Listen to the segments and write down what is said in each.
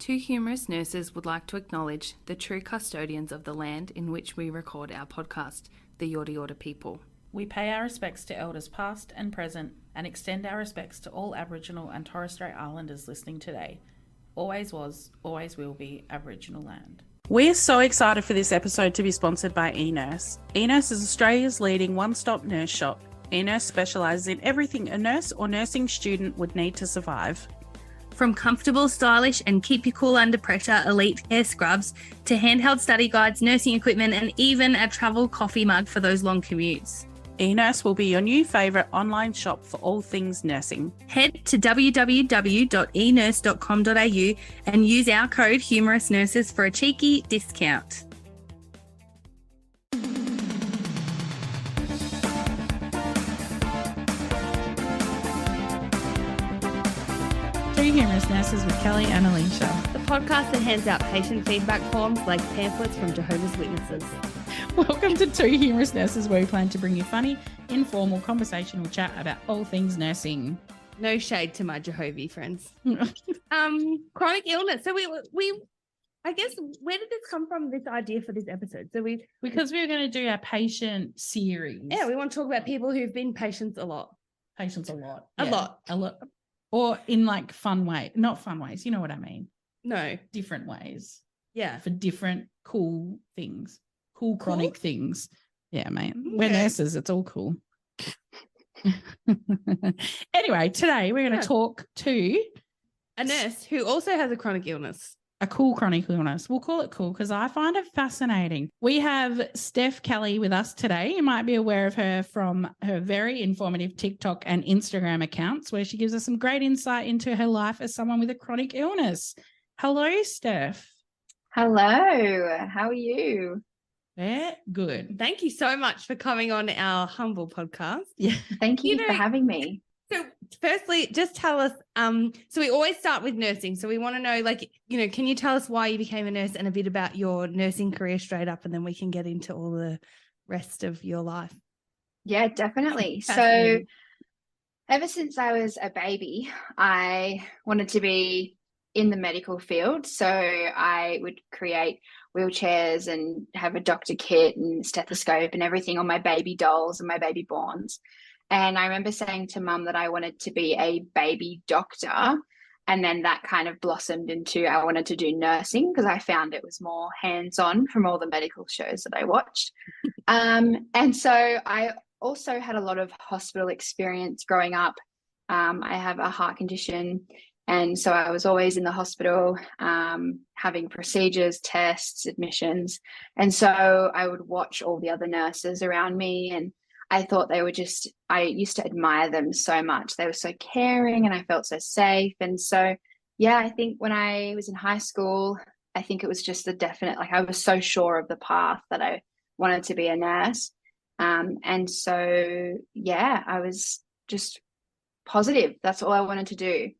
Two humorous nurses would like to acknowledge the true custodians of the land in which we record our podcast, the Yorta Yorta people. We pay our respects to elders past and present and extend our respects to all Aboriginal and Torres Strait Islanders listening today. Always was, always will be Aboriginal land. We're so excited for this episode to be sponsored by eNurse. eNurse is Australia's leading one-stop nurse shop. eNurse specialises in everything a nurse or nursing student would need to survive. From comfortable, stylish and keep you cool under pressure elite hair scrubs to handheld study guides, nursing equipment and even a travel coffee mug for those long commutes. eNurse will be your new favourite online shop for all things nursing. Head to www.enurse.com.au and use our code HumorousNurses for a cheeky discount. Two Humorous Nurses with Kelly and Alisha. The podcast that hands out patient feedback forms like pamphlets from Jehovah's Witnesses. Welcome to Two Humorous Nurses, where we plan to bring you funny, informal, conversational chat about all things nursing. No shade to my Jehovah friends. Chronic illness. So we I guess, where did this come from, this idea for this episode? Because we were going to do our patient series. Yeah, we want to talk about people who've been patients a lot. Patients a lot. A lot. Or in like fun way, not fun ways. You know what I mean? No. Different ways. Yeah. For different cool things. Cool chronic things. Yeah, mate. Okay. We're nurses. It's all cool. Anyway, today we're going to talk to a nurse who also has a chronic illness. A cool chronic illness. We'll call it cool because I find it fascinating. We have Steph Kelly with us today. You might be aware of her from her very informative TikTok and Instagram accounts, where she gives us some great insight into her life as someone with a chronic illness. Hello, Steph. Hello. How are you? Yeah, good. Thank you so much for coming on our humble podcast. Yeah. Thank you for having me. So firstly, just tell us, so we always start with nursing. So we want to know, can you tell us why you became a nurse and a bit about your nursing career straight up, and then we can get into all the rest of your life? Yeah, definitely. So ever since I was a baby, I wanted to be in the medical field. So I would create wheelchairs and have a doctor kit and stethoscope and everything on my baby dolls and my baby borns. And I remember saying to mum that I wanted to be a baby doctor. And then that kind of blossomed into I wanted to do nursing because I found it was more hands-on from all the medical shows that I watched. And so I also had a lot of hospital experience growing up. I have a heart condition. And so I was always in the hospital having procedures, tests, admissions. And so I would watch all the other nurses around me, and I thought they were I used to admire them so much. They were so caring and I felt so safe. And so, yeah, I think when I was in high school, I think it was just a definite, I was so sure of the path that I wanted to be a nurse. And so, yeah, I was just positive. That's all I wanted to do.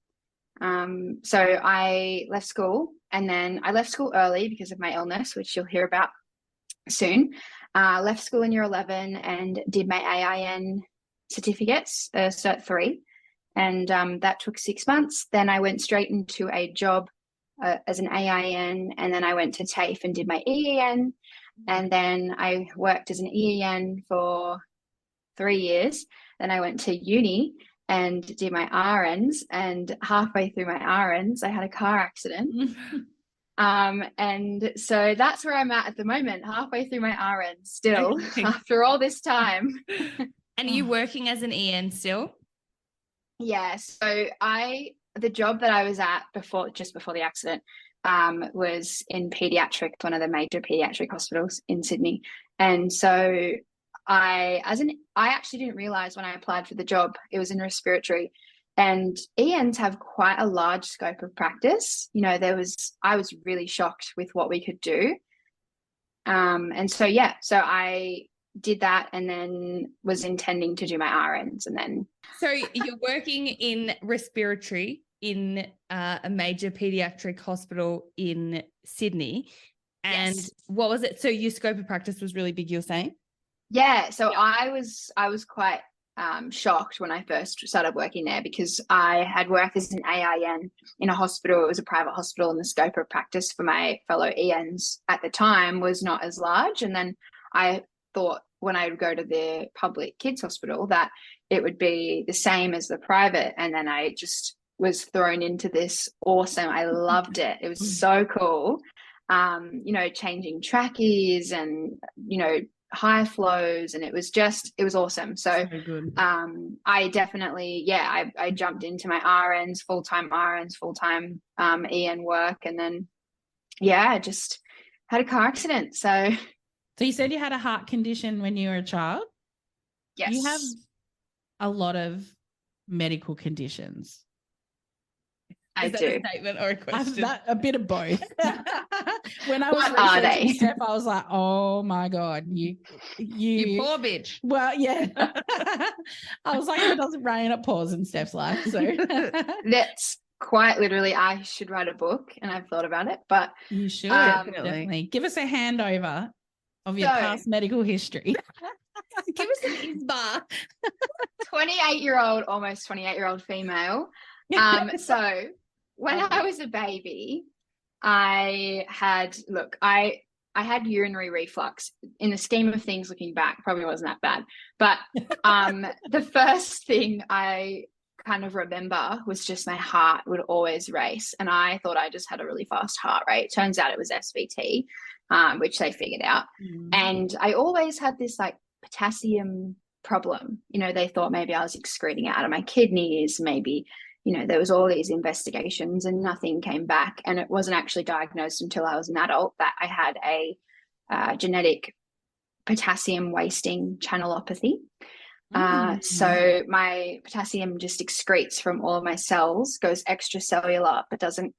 So I left school, and then I left school early because of my illness, which you'll hear about soon. Left school in year 11 and did my AIN certificates, Cert 3, and that took 6 months. Then I went straight into a job as an AIN, and then I went to TAFE and did my EEN, and then I worked as an EEN for 3 years. Then I went to uni and did my RNs, and halfway through my RNs, I had a car accident. And so that's where I'm at the moment, halfway through my RN still, after all this time. And are you working as an EN still? Yeah. So the job that I was at just before the accident, was in pediatrics, one of the major pediatric hospitals in Sydney. And so I actually didn't realize when I applied for the job, it was in respiratory. And ENs have quite a large scope of practice. I was really shocked with what we could do. And so, yeah, so I did that and then was intending to do my RNs and then. So you're working in respiratory in a major pediatric hospital in Sydney. And yes. What was it? So your scope of practice was really big, you're saying? Yeah. So I was quite shocked when I first started working there, because I had worked as an AIN in a hospital. It was a private hospital, and the scope of practice for my fellow ENs at the time was not as large. And then I thought when I would go to the public kids hospital that it would be the same as the private. And then I just was thrown into this awesome, I loved it. It was so cool. Changing trackies and, high flows, and it was awesome. So good. I definitely, I jumped into my RNs, full-time EN work. And then, I just had a car accident. So you said you had a heart condition when you were a child? Yes. You have a lot of medical conditions. I Is that do. a statement or a question? A bit of both. When I was What are researching they? Steph, I was like, oh my God, you poor bitch. Well, yeah. I was like, it doesn't rain, it pours in Steph's life. So That's quite literally, I should write a book, and I've thought about it, but you should definitely give us a handover of your past medical history. Give us an ISBA. almost 28-year-old female. So when I was a baby, I had urinary reflux. In the scheme of things, looking back, probably wasn't that bad. But the first thing I kind of remember was just my heart would always race. And I thought I just had a really fast heart rate. Turns out it was SVT, which they figured out. And I always had this like potassium problem. They thought maybe I was excreting it out of my kidneys, maybe there was all these investigations and nothing came back. And it wasn't actually diagnosed until I was an adult that I had a genetic potassium wasting channelopathy. So my potassium just excretes from all of my cells, goes extracellular, but doesn't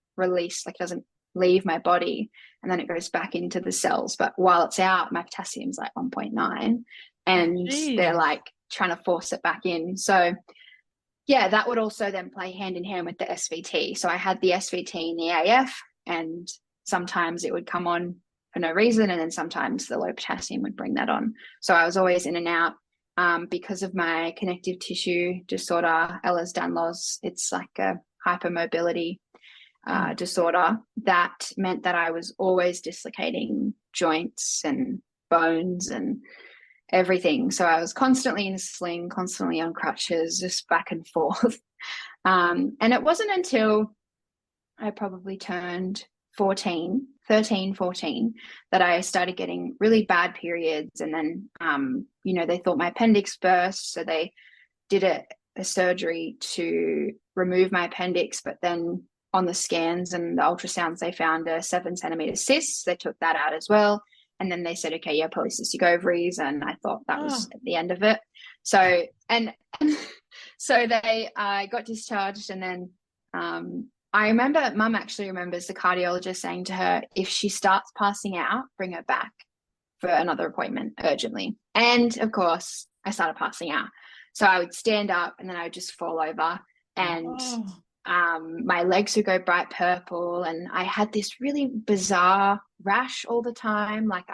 leave my body. And then it goes back into the cells. But while it's out, my potassium's like 1.9, and they're like trying to force it back in. So that would also then play hand in hand with the SVT. So I had the SVT and the AF, and sometimes it would come on for no reason, and then sometimes the low potassium would bring that on. So I was always in and out because of my connective tissue disorder, Ehlers-Danlos. It's like a hypermobility disorder that meant that I was always dislocating joints and bones and everything. So I was constantly in a sling, constantly on crutches, just back and forth. And it wasn't until I probably turned 13, 14, that I started getting really bad periods. And then, they thought my appendix burst. So they did a surgery to remove my appendix, but then on the scans and the ultrasounds, they found a 7-centimeter cyst. They took that out as well. And then they said, okay, polycystic ovaries. And I thought that was at the end of it. So, and so they got discharged. And then I remember Mum actually remembers the cardiologist saying to her, if she starts passing out, bring her back for another appointment urgently. And of course, I started passing out. So I would stand up and then I would just fall over, and my legs would go bright purple, and I had this really bizarre rash all the time. Like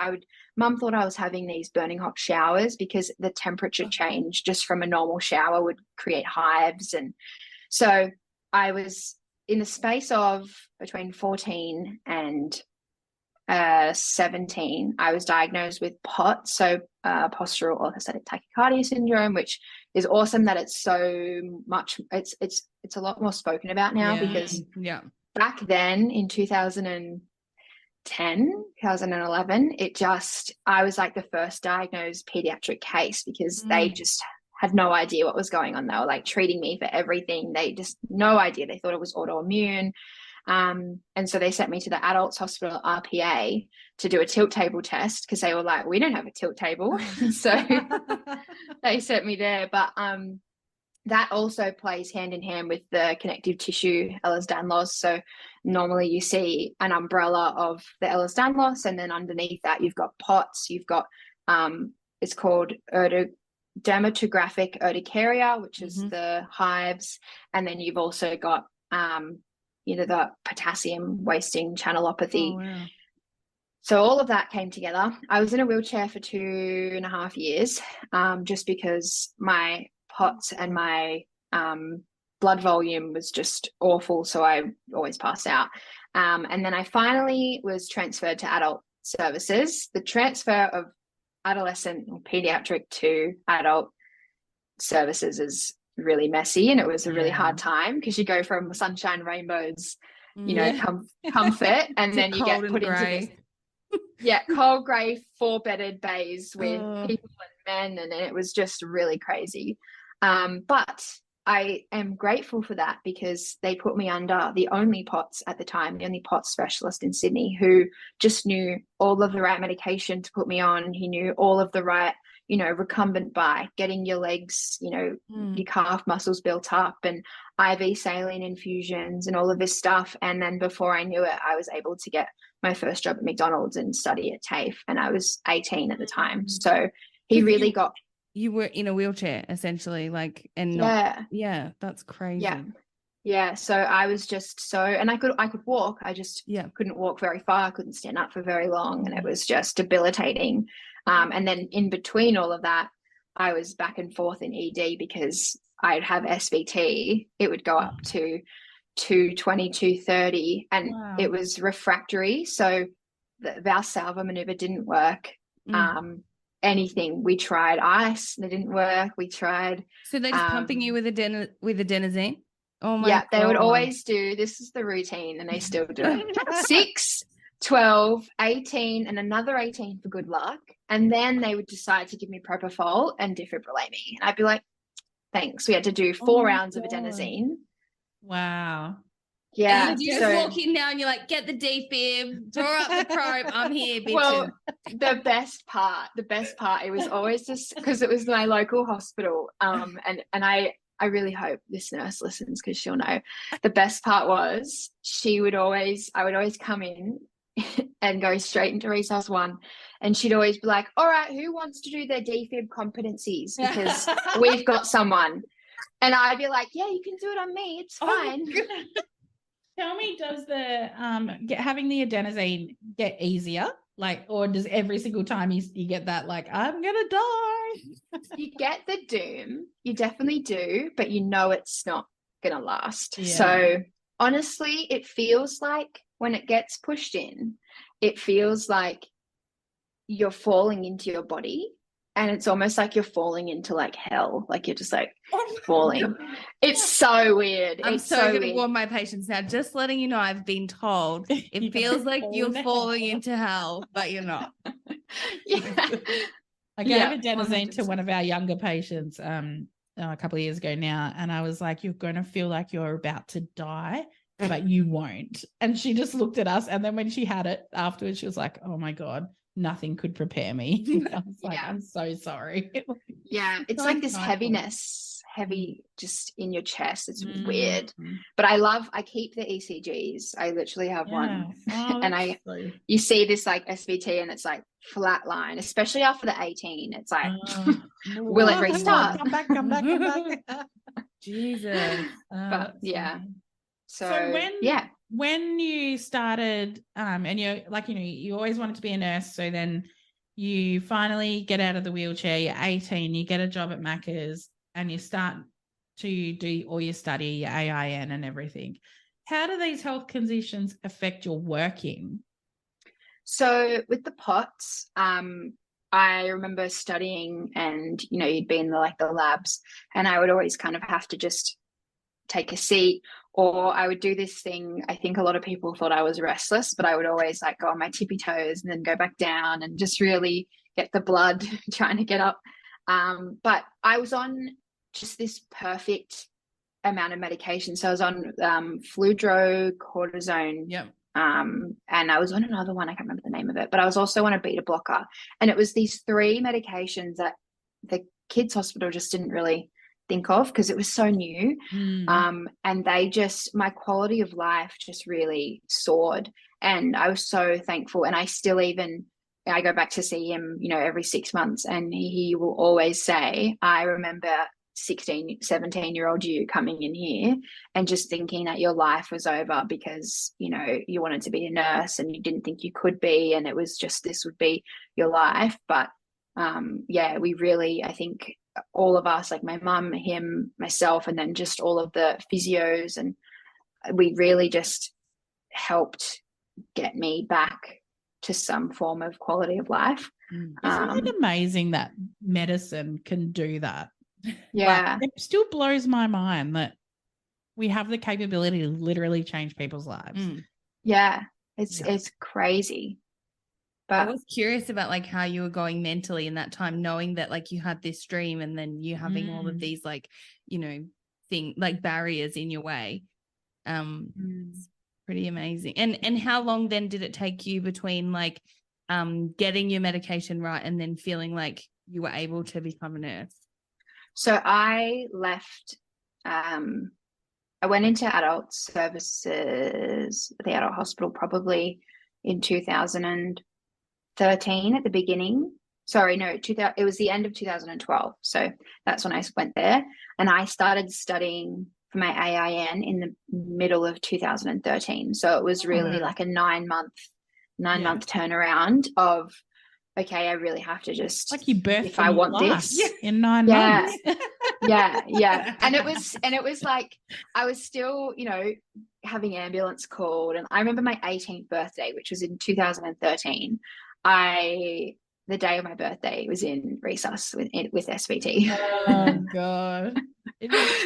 Mum thought I was having these burning hot showers because the temperature change just from a normal shower would create hives. And so I was in the space of between 14 and 17, I was diagnosed with POTS, so postural orthostatic tachycardia syndrome, which is awesome that it's so much, it's a lot more spoken about now, because back then in 2011, I was like the first diagnosed pediatric case, because they just had no idea what was going on. They were like treating me for everything. They just no idea. They thought it was autoimmune. And so they sent me to the adults hospital RPA to do a tilt table test, because they were like, we don't have a tilt table. So they sent me there. But that also plays hand in hand with the connective tissue Ehlers-Danlos. So normally you see an umbrella of the Ehlers-Danlos, and then underneath that you've got POTS, you've got it's called dermatographic urticaria, which is the hives, and then you've also got the potassium wasting channelopathy. Oh, wow. So all of that came together. I was in a wheelchair for 2.5 years, just because my POTS and my blood volume was just awful, so I always passed out. And then I finally was transferred to adult services. The transfer of adolescent or pediatric to adult services is really messy, and it was a really hard time because you go from sunshine, rainbows, you know, comfort, and then you get put into this cold grey 4-bedded bays with people and men, and it was just really crazy. But I am grateful for that because they put me under the only POTS at the time, the only POTS specialist in Sydney, who just knew all of the right medication to put me on. He knew all of the right, you know, recumbent bike, getting your legs, you know, your calf muscles built up, and IV saline infusions and all of this stuff. And then before I knew it, I was able to get my first job at McDonald's and study at TAFE. And I was 18 at the time. So he really got... You were in a wheelchair essentially, like, and that's crazy. Yeah. So I was just so, and I could walk. I just couldn't walk very far. I couldn't stand up for very long, and it was just debilitating. And then in between all of that, I was back and forth in ED because I'd have SVT. It would go up to 220, 230, and it was refractory. So the Valsalva maneuver didn't work. Anything. We tried ice, it didn't work. We tried. So they're just pumping you with adenosine? Oh my God. They would always do, this is the routine, and they still do it. 6, 12, 18, and another 18 for good luck. And then they would decide to give me propofol and defibrillate me. And I'd be like, thanks. We had to do 4 rounds of adenosine. Wow. Yeah. And you just walk in now and you're like, get the defib, draw up the probe, I'm here, bitch. Well, the best part, it was always just because it was my local hospital. And I really hope this nurse listens because she'll know. The best part was I would always come in and go straight into resus 1. And she'd always be like, all right, who wants to do their defib competencies? Because we've got someone. And I'd be like, yeah, you can do it on me. It's fine. Tell me, does the having the adenosine get easier? Like, or does every single time you get that, like, I'm gonna die? You get the doom, you definitely do, but you know it's not gonna last. So honestly, it feels like when it gets pushed in, it feels like you're falling into your body. And it's almost like you're falling into like hell, like you're just like falling. It's so weird. I'm so going to warn my patients now, just letting you know I've been told it feels like you're falling into hell, but you're not. I gave adenosine 100%. To one of our younger patients a couple of years ago now, and I was like, you're going to feel like you're about to die, but you won't. And she just looked at us, and then when she had it afterwards, she was like, oh my God, nothing could prepare me. I was like, I'm so sorry. It's like this heavy just in your chest. It's weird. But I keep the ECGs. I literally have one. And you see this like SVT and it's like flat line, especially after the 18. It's like, will it restart? Come back. Jesus. But So when you started, and you're like, you know, you always wanted to be a nurse. So then you finally get out of the wheelchair, you're 18, you get a job at Macca's, and you start to do all your study, your AIN and everything. How do these health conditions affect your working? So with the POTS, I remember studying, and, you know, you'd be in the labs, and I would always kind of have to just take a seat, or I would do this thing. I think a lot of people thought I was restless, but I would always like go on my tippy toes and then go back down and just really get the blood trying to get up. But I was on just this perfect amount of medication. So I was on fludro, cortisone, and I was on another one, I can't remember the name of it, but I was also on a beta blocker. And it was these 3 medications that the kids hospital just didn't really think of because it was so new. And my quality of life just really soared, and I was so thankful. And I go back to see him, you know, every 6 months, and he will always say, I remember 16, 17-year-old you coming in here and just thinking that your life was over because, you know, you wanted to be a nurse and you didn't think you could be, and it was just, this would be your life. But we really, I think all of us, like my mum, him, myself, and then just all of the physios, and we really just helped get me back to some form of quality of life. Isn't it amazing that medicine can do that? Yeah. Like, it still blows my mind that we have the capability to literally change people's lives. Yeah. It's crazy. I But was curious about like how you were going mentally in that time, knowing that like you had this dream and then you having all of these like, you know, like barriers in your way. It's pretty amazing. And how long then did it take you between like getting your medication right and then feeling like you were able to become a nurse? So I left, I went into adult services, the adult hospital, probably in 2013 at the beginning. Sorry, no, it was the end of 2012. So that's when I went there, and I started studying for my AIN in the middle of 2013. So it was really like a 9-month turnaround of, okay, I really have to just, like you birthed if I want this in 9 months. Yeah. And it was like, I was still, you know, having ambulance called. And I remember my 18th birthday, which was in 2013. The day of my birthday was in resus with SVT. Oh God.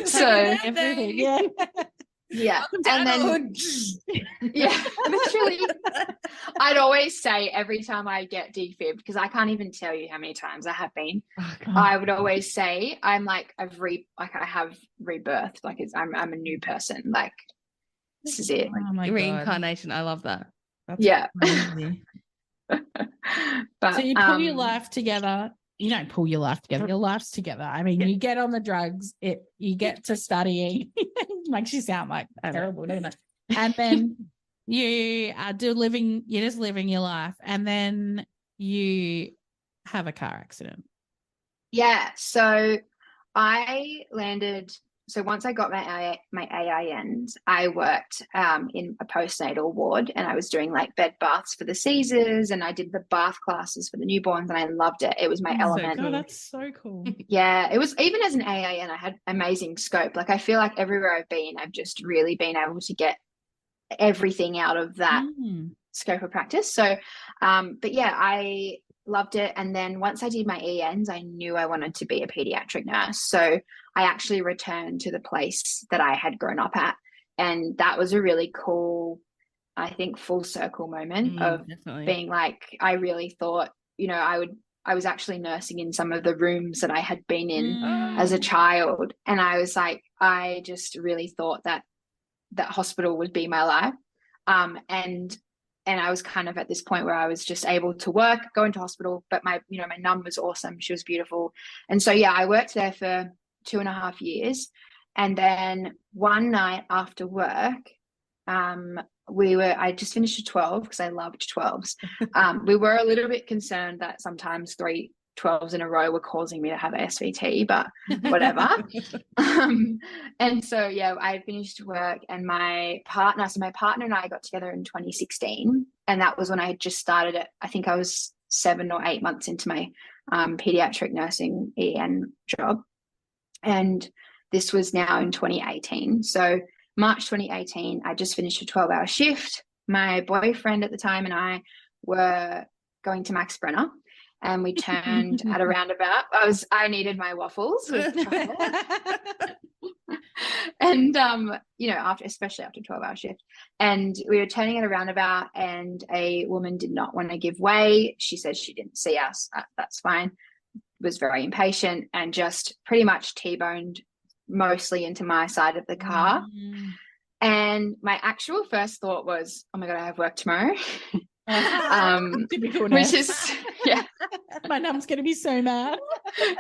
So everything. Yeah. And then literally I'd always say every time I get defibbed, because I can't even tell you how many times I have been, I would always say I have rebirthed, like I'm a new person, like this is it. Oh my Reincarnation. I love that. That's crazy. But so you pull your life together. You don't pull your life together. Your life's together. I mean, you get on the drugs. You get to studying. Makes you sound like terrible, doesn't it? And then you are you're just living your life, and then you have a car accident. Yeah. So I landed. So once I got my AINs, I worked in a postnatal ward, and I was doing like bed baths for the Caesars, and I did the bath classes for the newborns, and I loved it. It was my element. Oh, that's so cool. Yeah, it was, even as an AIN, I had amazing scope. Like I feel like everywhere I've been, I've just really been able to get everything out of that scope of practice. So, but yeah, I loved it. And then once I did my ENs, I knew I wanted to be a pediatric nurse. So I actually returned to the place that I had grown up at. And that was a really cool, I think, full circle moment of being like, I really thought, you know, I was actually nursing in some of the rooms that I had been in as a child. And I was like, I just really thought that hospital would be my life. And I was kind of at this point where I was just able to work, go into hospital, but my mum was awesome. She was beautiful. And so, yeah, I worked there for 2.5 years. And then one night after work, I just finished a 12 because I loved 12s. We were a little bit concerned that sometimes 3 12s in a row were causing me to have SVT, but whatever. And so, yeah, I finished work, and my partner and I got together in 2016. And that was when I had just started it. I think I was 7 or 8 months into my pediatric nursing EN job. And this was now in 2018. So March 2018, I just finished a 12-hour shift. My boyfriend at the time and I were going to Max Brenner, and we turned at a roundabout. I needed my waffles with chocolate. And especially after 12-hour shift. And we were turning at a roundabout, and a woman did not want to give way. She said she didn't see us. That's fine. Was very impatient and just pretty much T-boned mostly into my side of the car. And my actual first thought was, oh my God, I have work tomorrow. Typical which is, yeah. My mum's going to be so mad.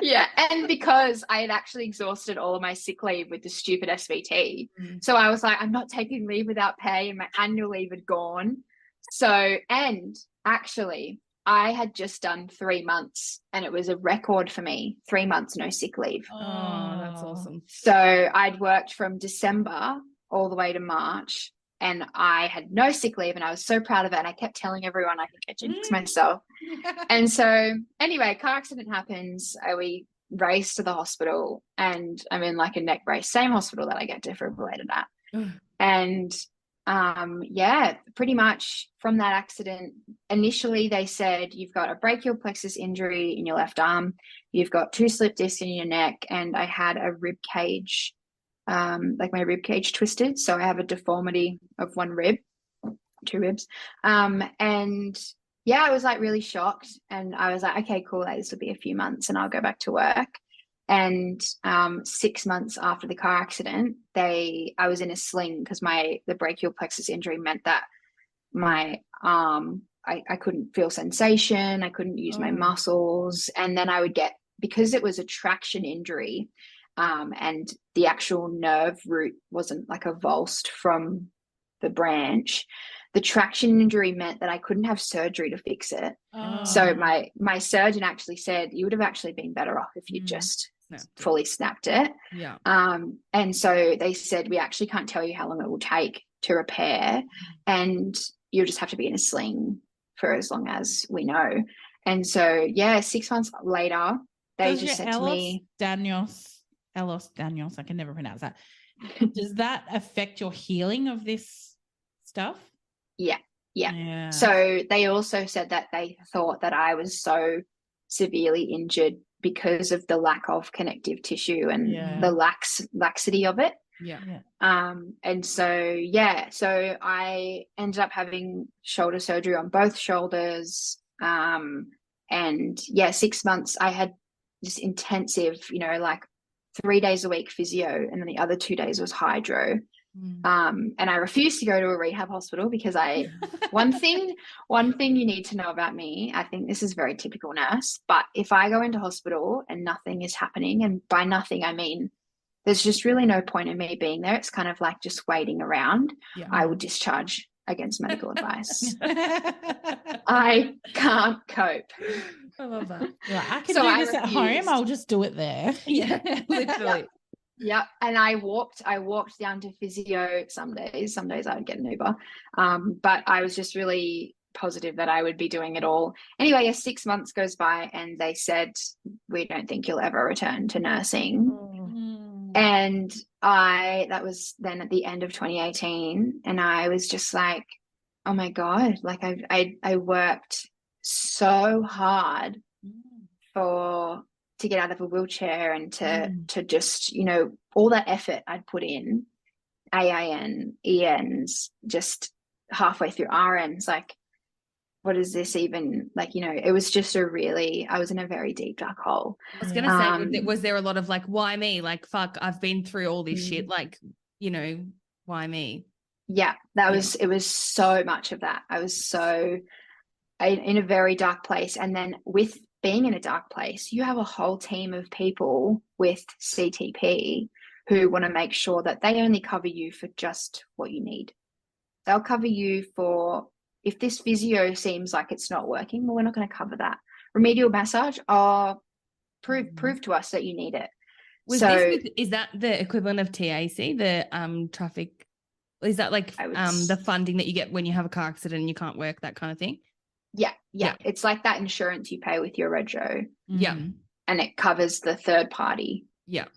Yeah. And because I had actually exhausted all of my sick leave with the stupid SVT. So I was like, I'm not taking leave without pay, and my annual leave had gone. So, and actually I had just done 3 months, and it was a record for me, 3 months, no sick leave. Oh, that's awesome. So I'd worked from December all the way to March, and I had no sick leave, and I was so proud of it. And I kept telling everyone I think I jinxed myself. And so anyway, car accident happens. We race to the hospital, and I'm in like a neck brace, same hospital that I get defibrillated at. And pretty much from that accident, initially they said you've got a brachial plexus injury in your left arm, you've got 2 slip discs in your neck, and I had a rib cage, like my rib cage twisted, so I have a deformity of 1 rib, 2 ribs. And yeah, I was like really shocked, and I was like, okay, cool, like, this will be a few months and I'll go back to work. And 6 months after the car accident, I was in a sling because the brachial plexus injury meant that my arm, I couldn't feel sensation, I couldn't use my muscles, and then I would get, because it was a traction injury, and the actual nerve root wasn't like avulsed from the branch, the traction injury meant that I couldn't have surgery to fix it. So my surgeon actually said, you would have actually been better off if you just fully snapped it. Yeah. And so they said, we actually can't tell you how long it will take to repair, and you'll just have to be in a sling for as long as we know. And so 6 months later, they just said to me, Elos Daniels, I can never pronounce that. Does that affect your healing of this stuff? Yeah. So they also said that they thought that I was so severely injured because of the lack of connective tissue and the laxity of it. And so so I ended up having shoulder surgery on both shoulders. And 6 months I had this intensive, like 3 days a week physio, and then the other 2 days was hydro. And I refused to go to a rehab hospital because one thing you need to know about me, I think this is very typical nurse, but if I go into hospital and nothing is happening, and by nothing I mean there's just really no point in me being there, it's kind of like just waiting around, I will discharge against medical advice. I can't cope. I love that. I can do this at home, I'll just do it there. Literally. Yeah, and I walked down to physio some days I would get an Uber, but I was just really positive that I would be doing it all. Anyway, 6 months goes by and they said, we don't think you'll ever return to nursing. And that was then at the end of 2018, and I was just like, oh my God, like I worked so hard to get out of a wheelchair and to just, all that effort I'd put in, AIN, ENs, just halfway through RNs, like, what is this even, like, it was just I was in a very deep dark hole. I was going to say, was there a lot of like, why me? Like, fuck, I've been through all this shit. Like, why me? Yeah, it was so much of that. I was so in a very dark place. And then with being in a dark place, you have a whole team of people with CTP who want to make sure that they only cover you for just what you need. They'll cover you for, if this physio seems like it's not working, well, we're not going to cover that. Remedial massage, prove to us that you need it. Is that the equivalent of TAC, the traffic? Is that like the funding that you get when you have a car accident and you can't work, that kind of thing? Yeah. It's like that insurance you pay with your rego. Yeah. And it covers the third party. Yeah.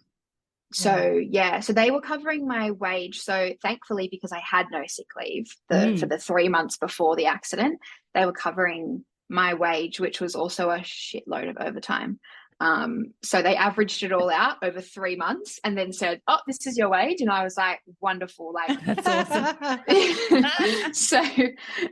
So so they were covering my wage. So thankfully, because I had no sick leave for the 3 months before the accident, they were covering my wage, which was also a shitload of overtime. So they averaged it all out over 3 months and then said, oh, this is your wage. And I was like, wonderful. Like, that's awesome. So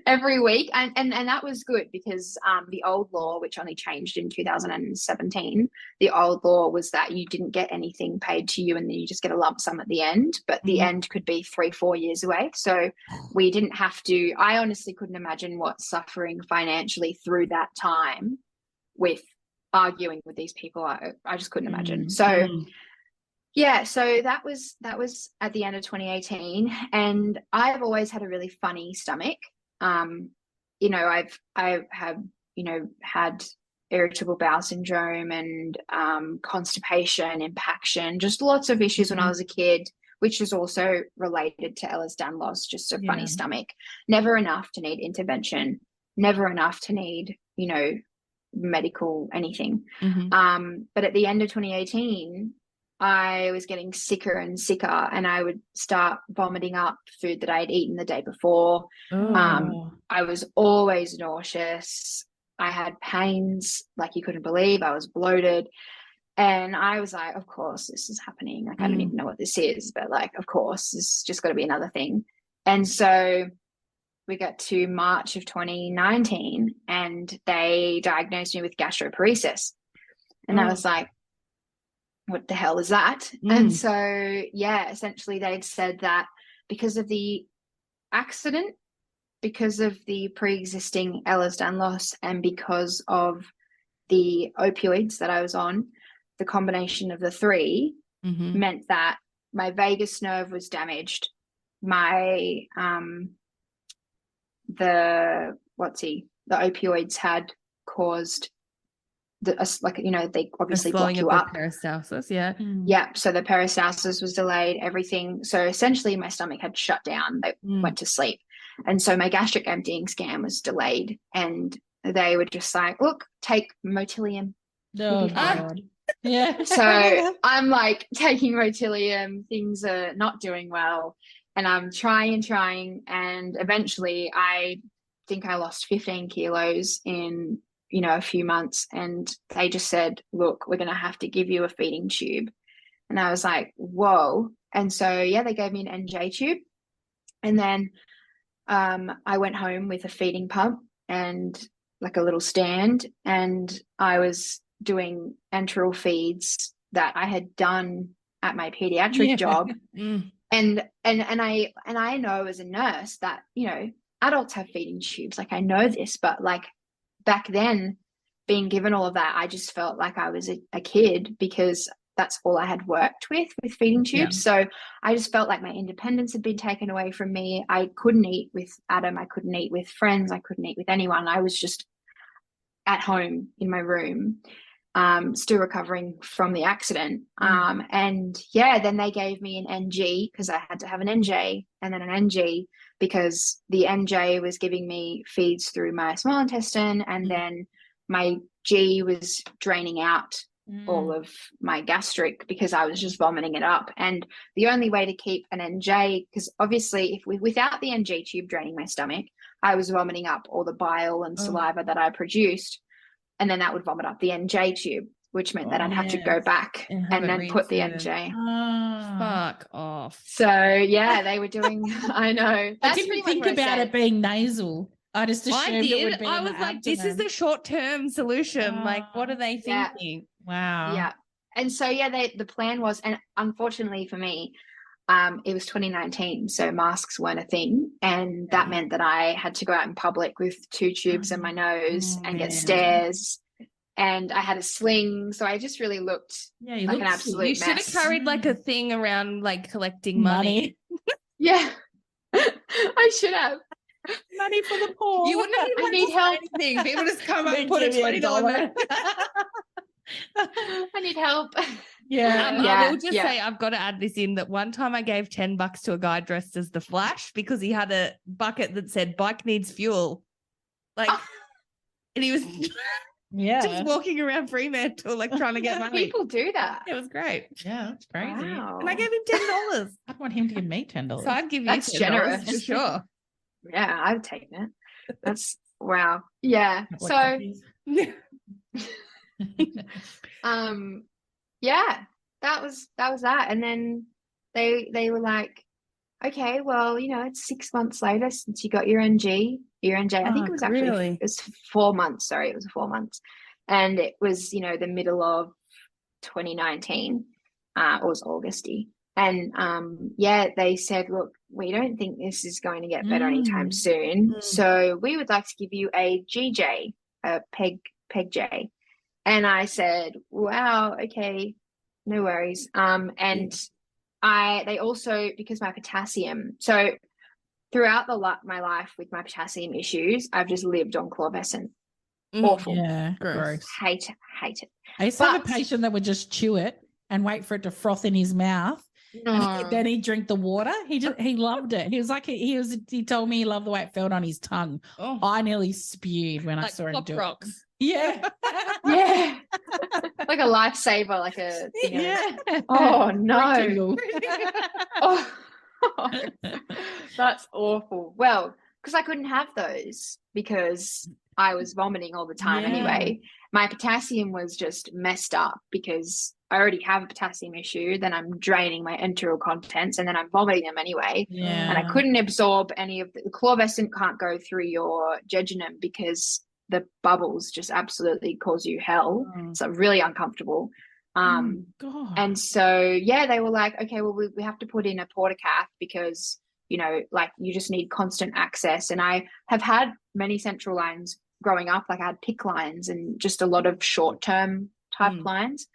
every week, and that was good because the old law, which only changed in 2017, the old law was that you didn't get anything paid to you and then you just get a lump sum at the end, but the end could be 3-4 years away. So we didn't have to, I honestly couldn't imagine what suffering financially through that time with arguing with these people. I just couldn't imagine. So so that was at the end of 2018, and I've always had a really funny stomach. I have had irritable bowel syndrome and constipation, impaction, just lots of issues when I was a kid, which is also related to Ehlers-Danlos, just a funny stomach. Never enough to need intervention, never enough to need medical anything. Mhm. But at the end of 2018, I was getting sicker and sicker, and I would start vomiting up food that I had eaten the day before. I was always nauseous. I had pains like you couldn't believe. I was bloated. And I was like, of course, this is happening. Like, I don't even know what this is, but like, of course, this is just got to be another thing. And so we got to March of 2019 and they diagnosed me with gastroparesis. And I was like, what the hell is that? And so, yeah, essentially they'd said that because of the accident, because of the pre-existing Ehlers-Danlos, and because of the opioids that I was on, the combination of the three meant that my vagus nerve was damaged. My the opioids had caused they obviously block you up. Peristalsis, so the peristalsis was delayed, everything. So essentially my stomach had shut down. They went to sleep, and so my gastric emptying scan was delayed, and they were just like, look, take Motilium. Oh God. Yeah. So I'm like taking Motilium, things are not doing well, and I'm trying, and eventually I think I lost 15 kilos in a few months, and they just said, look, we're going to have to give you a feeding tube. And I was like, whoa. And so they gave me an NJ tube, and then I went home with a feeding pump and like a little stand, and I was doing enteral feeds that I had done at my pediatric job. And I know as a nurse that adults have feeding tubes, like I know this, but like back then, being given all of that, I just felt like I was a kid, because that's all I had worked with feeding tubes. So I just felt like my independence had been taken away from me. I couldn't eat with Adam. I couldn't eat with friends. I couldn't eat with anyone. I was just at home in my room, still recovering from the accident. And then they gave me an NG, because I had to have an NJ and then an NG, because the NJ was giving me feeds through my small intestine, and then my G was draining out all of my gastric, because I was just vomiting it up. And the only way to keep an NJ, because obviously without the NG tube draining my stomach, I was vomiting up all the bile and saliva that I produced, and then that would vomit up the NJ tube, which meant that I'd have to go back and then put the NJ. Fuck off. So they were doing. I know. I didn't think about it being nasal. I just assumed it would be. I was like, this is the short-term solution. Like, what are they thinking? Wow. Yeah. And so the plan was, and unfortunately for me, it was 2019, so masks weren't a thing, and that meant that I had to go out in public with 2 tubes in my nose and get stares, and I had a sling, so I just really looked like an absolute mess. You should have carried like a thing around, like collecting money. Yeah, I should have. Money for the poor. You wouldn't have need help. Anything. People just come up and put a $20. I need help. I will just say, I've got to add this in, that one time I gave $10 to a guy dressed as the Flash, because he had a bucket that said bike needs fuel. Like, and he was just walking around Fremantle, like trying to get money. People do that. It was great. Yeah, that's crazy. Wow. And I gave him $10. I'd want him to give me $10. So I'd give you That's $10 generous. for sure. Yeah, I'd take it. That's wow. Yeah. So that was that. And then they were like, okay, well, it's 6 months later since you got your NJ. I think it was actually it was 4 months. Sorry, it was 4 months. And it was, the middle of 2019. It was Augusty. And they said, look, we don't think this is going to get better anytime soon. So we would like to give you a GJ, a peg J. And I said, wow, okay, no worries. And they also, because my potassium, so throughout my life with my potassium issues, I've just lived on Chlorvescent. Awful. Yeah, gross. Hate it. I used to have a patient that would just chew it and wait for it to froth in his mouth No. Then he'd drink the water. He loved it. He was like, he told me he loved the way it felt on his tongue. Oh, I nearly spewed when I like saw him Pop do Rocks. it. Yeah. Yeah. Like a lifesaver, like a thing of- Yeah. Oh no. Tingle. Oh, that's awful. Well, because I couldn't have those because I was vomiting all the time Yeah. anyway. My potassium was just messed up because I already have a potassium issue. Then I'm draining my enteral contents and then I'm vomiting them anyway. Yeah. And I couldn't absorb any of the chlorvescent can't go through your jejunum because the bubbles just absolutely cause you hell. Oh. So really uncomfortable. God. And so, yeah, they were like, okay, well, we have to put in a portacath because, you know, like you just need constant access. And I have had many central lines growing up, like I had PIC lines and just a lot of short-term type lines.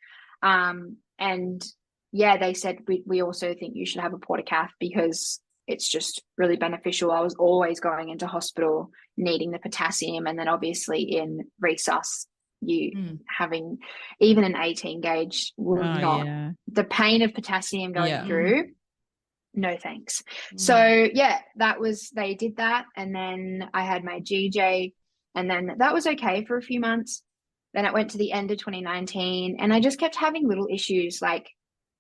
And yeah, they said, we also think you should have a portacath because it's just really beneficial. I was always going into hospital needing the potassium. And then obviously in resus, you having even an 18 gauge will not, the pain of potassium going through, no thanks. So yeah, they did that. And then I had my GJ and then that was okay for a few months. Then it went to the end of 2019 and I just kept having little issues like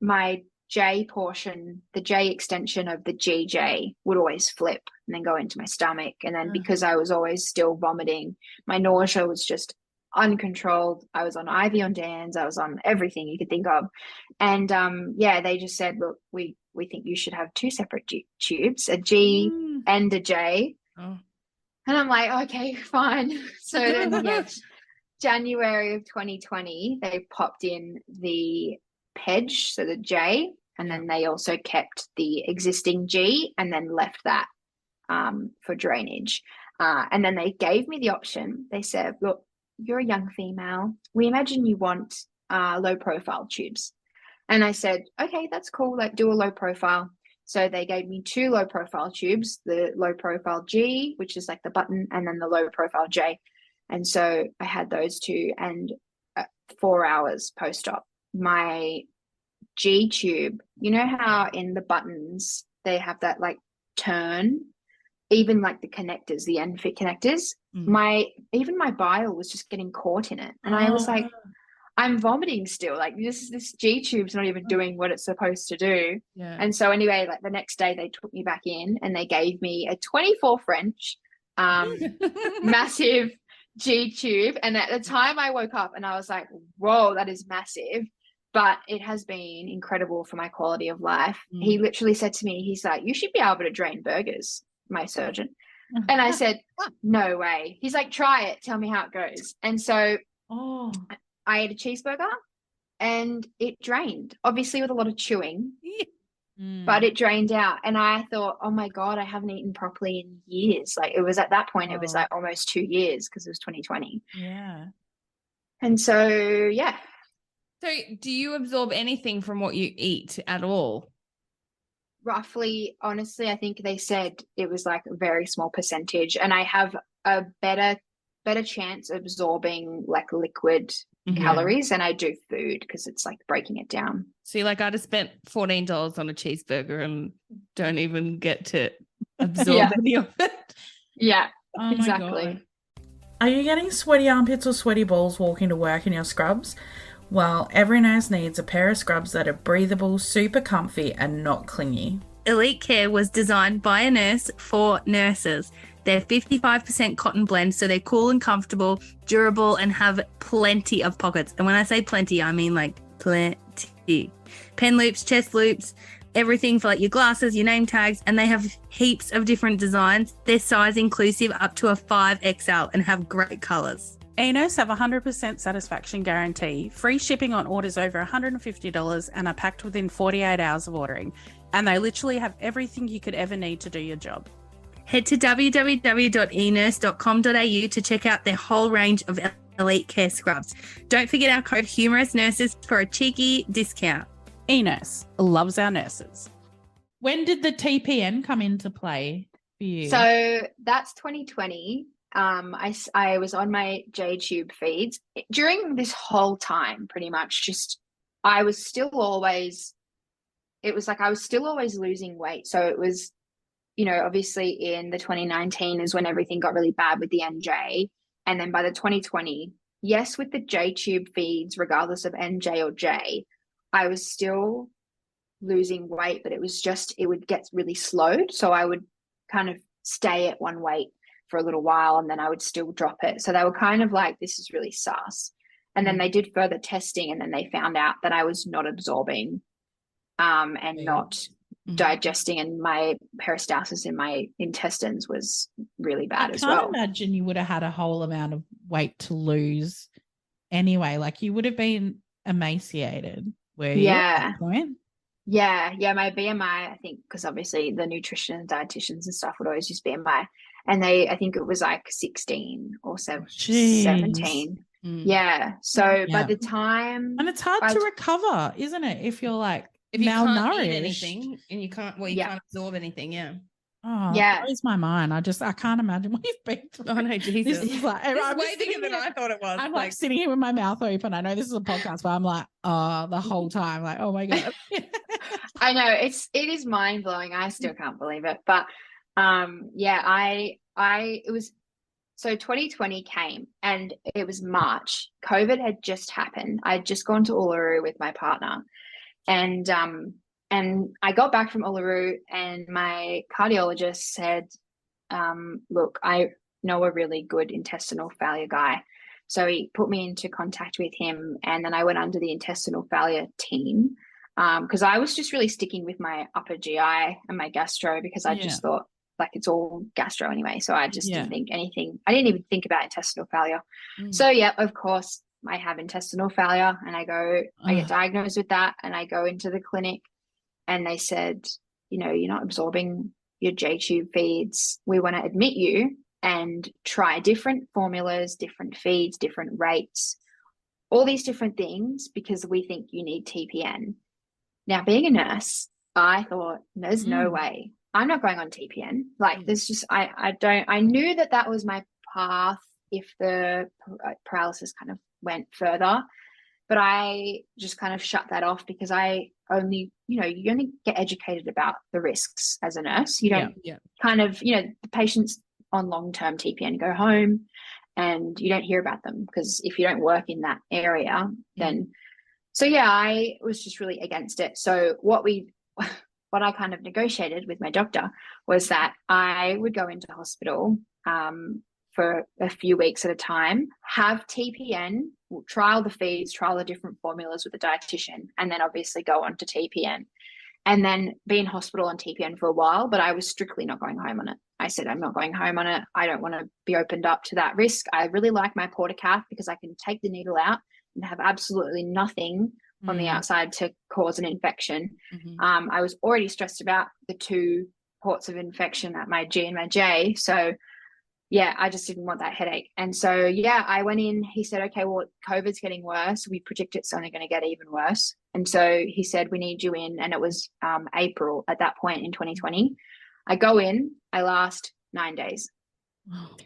my J portion, the J extension of the GJ would always flip and then go into my stomach. And then because I was always still vomiting, my nausea was just uncontrolled. I was on IV on DANs. I was on everything you could think of. And they just said, look, we think you should have two separate tubes, a G and a J. Oh. And I'm like, okay, fine. So then January of 2020, they popped in the PEG, so the J, and then they also kept the existing G and then left that for drainage. And then they gave me the option. They said, look, you're a young female. We imagine you want low profile tubes. And I said, okay, that's cool. Like do a low profile. So they gave me two low profile tubes, the low profile G, which is like the button, and then the low profile J. And so I had those two and 4 hours post-op. My G tube, you know how in the buttons, they have that like turn, even like the connectors, the end fit connectors, even my bile was just getting caught in it. And I was like, I'm vomiting still. Like this G tube's not even doing what it's supposed to do. Yeah. And so anyway, like the next day they took me back in and they gave me a 24 French, massive G tube. And at the time I woke up and I was like, whoa, that is massive. But it has been incredible for my quality of life. He literally said to me, he's like, you should be able to drain burgers, my surgeon. And I said, no way. He's like, try it. Tell me how it goes. And so I ate a cheeseburger and it drained, obviously with a lot of chewing, but it drained out. And I thought, oh my God, I haven't eaten properly in years. Like it was at that point, it was like almost 2 years because it was 2020. Yeah. And so, yeah. So do you absorb anything from what you eat at all? Roughly, honestly, I think they said it was like a very small percentage. And I have a better chance of absorbing like liquid calories than I do food because it's like breaking it down. See, like I just spent $14 on a cheeseburger and don't even get to absorb any of it. Yeah, exactly. Are you getting sweaty armpits or sweaty balls walking to work in your scrubs? Well, every nurse needs a pair of scrubs that are breathable, super comfy, and not clingy. Elite Care was designed by a nurse for nurses. They're 55% cotton blend, so they're cool and comfortable, durable, and have plenty of pockets. And when I say plenty, I mean like plenty. Pen loops, chest loops, everything for like your glasses, your name tags, and they have heaps of different designs. They're size inclusive up to a 5XL and have great colors. Enos have a 100% satisfaction guarantee, free shipping on orders over $150 and are packed within 48 hours of ordering. And they literally have everything you could ever need to do your job. Head to www.enurse.com.au to check out their whole range of Elite Care scrubs. Don't forget our code Humorous Nurses for a cheeky discount. Enos loves our nurses. When did the TPN come into play for you? So that's 2020. I was on my J-tube feeds during this whole time, pretty much. Just I was still always it was like I was still always losing weight. So it was, you know, obviously in the 2019 is when everything got really bad with the NJ. And then by the 2020, yes, with the J tube feeds, regardless of NJ or J, I was still losing weight, but it was just, it would get really slowed. So I would kind of stay at one weight for a little while and then I would still drop it. So they were kind of like, this is really sus. And then they did further testing and then they found out that I was not absorbing and not digesting, and my peristalsis in my intestines was really bad as well. I can't imagine you would have had a whole amount of weight to lose anyway. Like you would have been emaciated, were you at that point? Yeah, my BMI, I think, because obviously the nutrition and dietitians and stuff would always use BMI, and I think it was like 16 or 17. Yeah. So by the time, and it's hard to recover, isn't it? If you're like if you malnourished, can't eat anything and you can't absorb anything. Yeah. Oh, yeah. It blows my mind. I can't imagine what you've been through. Oh no, Jesus. This is like, I'm way bigger than I thought it was. I'm like sitting here with my mouth open. I know this is a podcast, but I'm like, the whole time, like, oh my God. I know it is mind blowing. I still can't believe it. But it was, so 2020 came and it was March. COVID had just happened. I had just gone to Uluru with my partner. And I got back from Uluru and my cardiologist said, look, I know a really good intestinal failure guy. So he put me into contact with him, and then I went under the intestinal failure team because I was just really sticking with my upper GI and my gastro because I just thought like it's all gastro anyway. So I just didn't think anything. I didn't even think about intestinal failure. So of course, I have intestinal failure and I get diagnosed with that and I go into the clinic and they said, you know, you're not absorbing your J-tube feeds. We want to admit you and try different formulas, different feeds, different rates, all these different things because we think you need TPN. Now, being a nurse, I thought there's no way. I'm not going on TPN. Like there's just, I knew that was my path if the paralysis kind of went further, but I just kind of shut that off because you only get educated about the risks as a nurse. You don't kind of, the patients on long-term TPN go home and you don't hear about them because if you don't work in that area, then, I was just really against it. So what I kind of negotiated with my doctor was that I would go into hospital for a few weeks at a time, have TPN, trial the feeds, trial the different formulas with the dietitian, and then obviously go on to TPN. And then be in hospital on TPN for a while, but I was strictly not going home on it. I said, I'm not going home on it. I don't want to be opened up to that risk. I really like my portacath because I can take the needle out and have absolutely nothing on the outside to cause an infection. I was already stressed about the 2 ports of infection at my G and my J. So I just didn't want that headache. And so, I went in, he said, okay, well, COVID's getting worse. We predict it's only going to get even worse. And so he said, we need you in. And it was April at that point in 2020. I go in, I last 9 days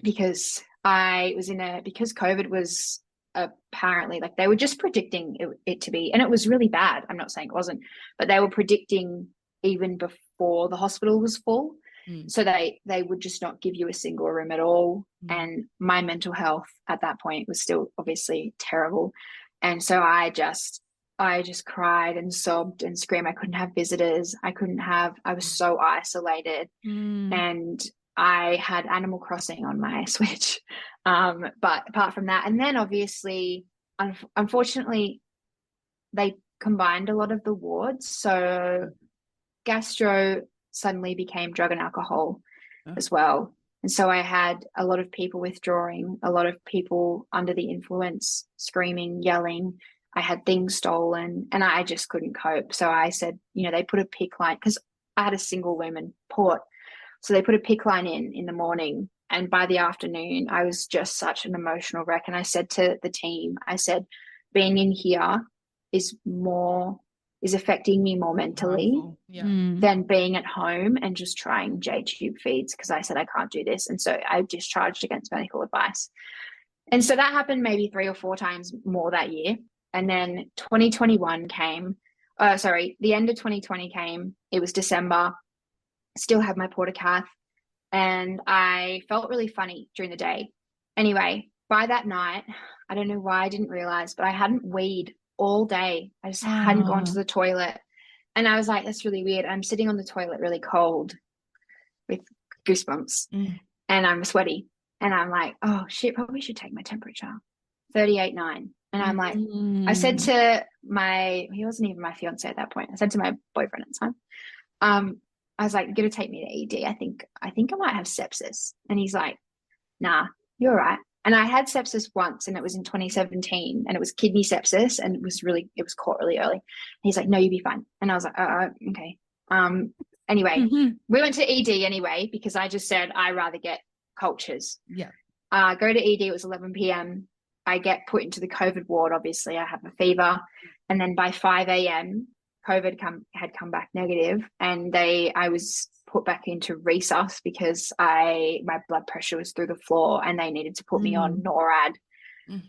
because because COVID was apparently like they were just predicting it to be, and it was really bad. I'm not saying it wasn't, but they were predicting even before the hospital was full. So they would just not give you a single room at all. And my mental health at that point was still obviously terrible. And so I just cried and sobbed and screamed. I couldn't have visitors. I was so isolated. And I had Animal Crossing on my Switch. But apart from that, and then obviously, unfortunately, they combined a lot of the wards. So gastro suddenly became drug and alcohol as well. And so I had a lot of people withdrawing, a lot of people under the influence, screaming, yelling. I had things stolen and I just couldn't cope. So I said, they put a PICC line because I had a single lumen port. So they put a PICC line in the morning. And by the afternoon, I was just such an emotional wreck. And I said to the team, being in here is affecting me more mentally than being at home and just trying J-tube feeds because I said I can't do this. And so I discharged against medical advice. And so that happened maybe 3 or 4 times more that year. And then 2021 came. the end of 2020 came. It was December. Still had my portacath, and I felt really funny during the day. Anyway, by that night, I don't know why I didn't realize, but I hadn't weed all day. I just hadn't gone to the toilet. And I was like, that's really weird. I'm sitting on the toilet really cold with goosebumps and I'm sweaty. And I'm like, oh shit, probably should take my temperature. 38.9. And I'm like, I said to he wasn't even my fiance at that point. I said to my boyfriend at the time, I was like, you're going to take me to ED. I think I might have sepsis. And he's like, nah, you're all right. And I had sepsis once, and it was in 2017, and it was kidney sepsis, and it was caught really early. And he's like, no, you'll be fine. And I was like, oh, okay. Anyway, we went to ED anyway, because I just said, I'd rather get cultures. Yeah. Go to ED. It was 11 p.m. I get put into the COVID ward. Obviously, I have a fever. And then by 5 a.m., COVID had come back negative, and I was put back into resus because my blood pressure was through the floor, and they needed to put me on NORAD.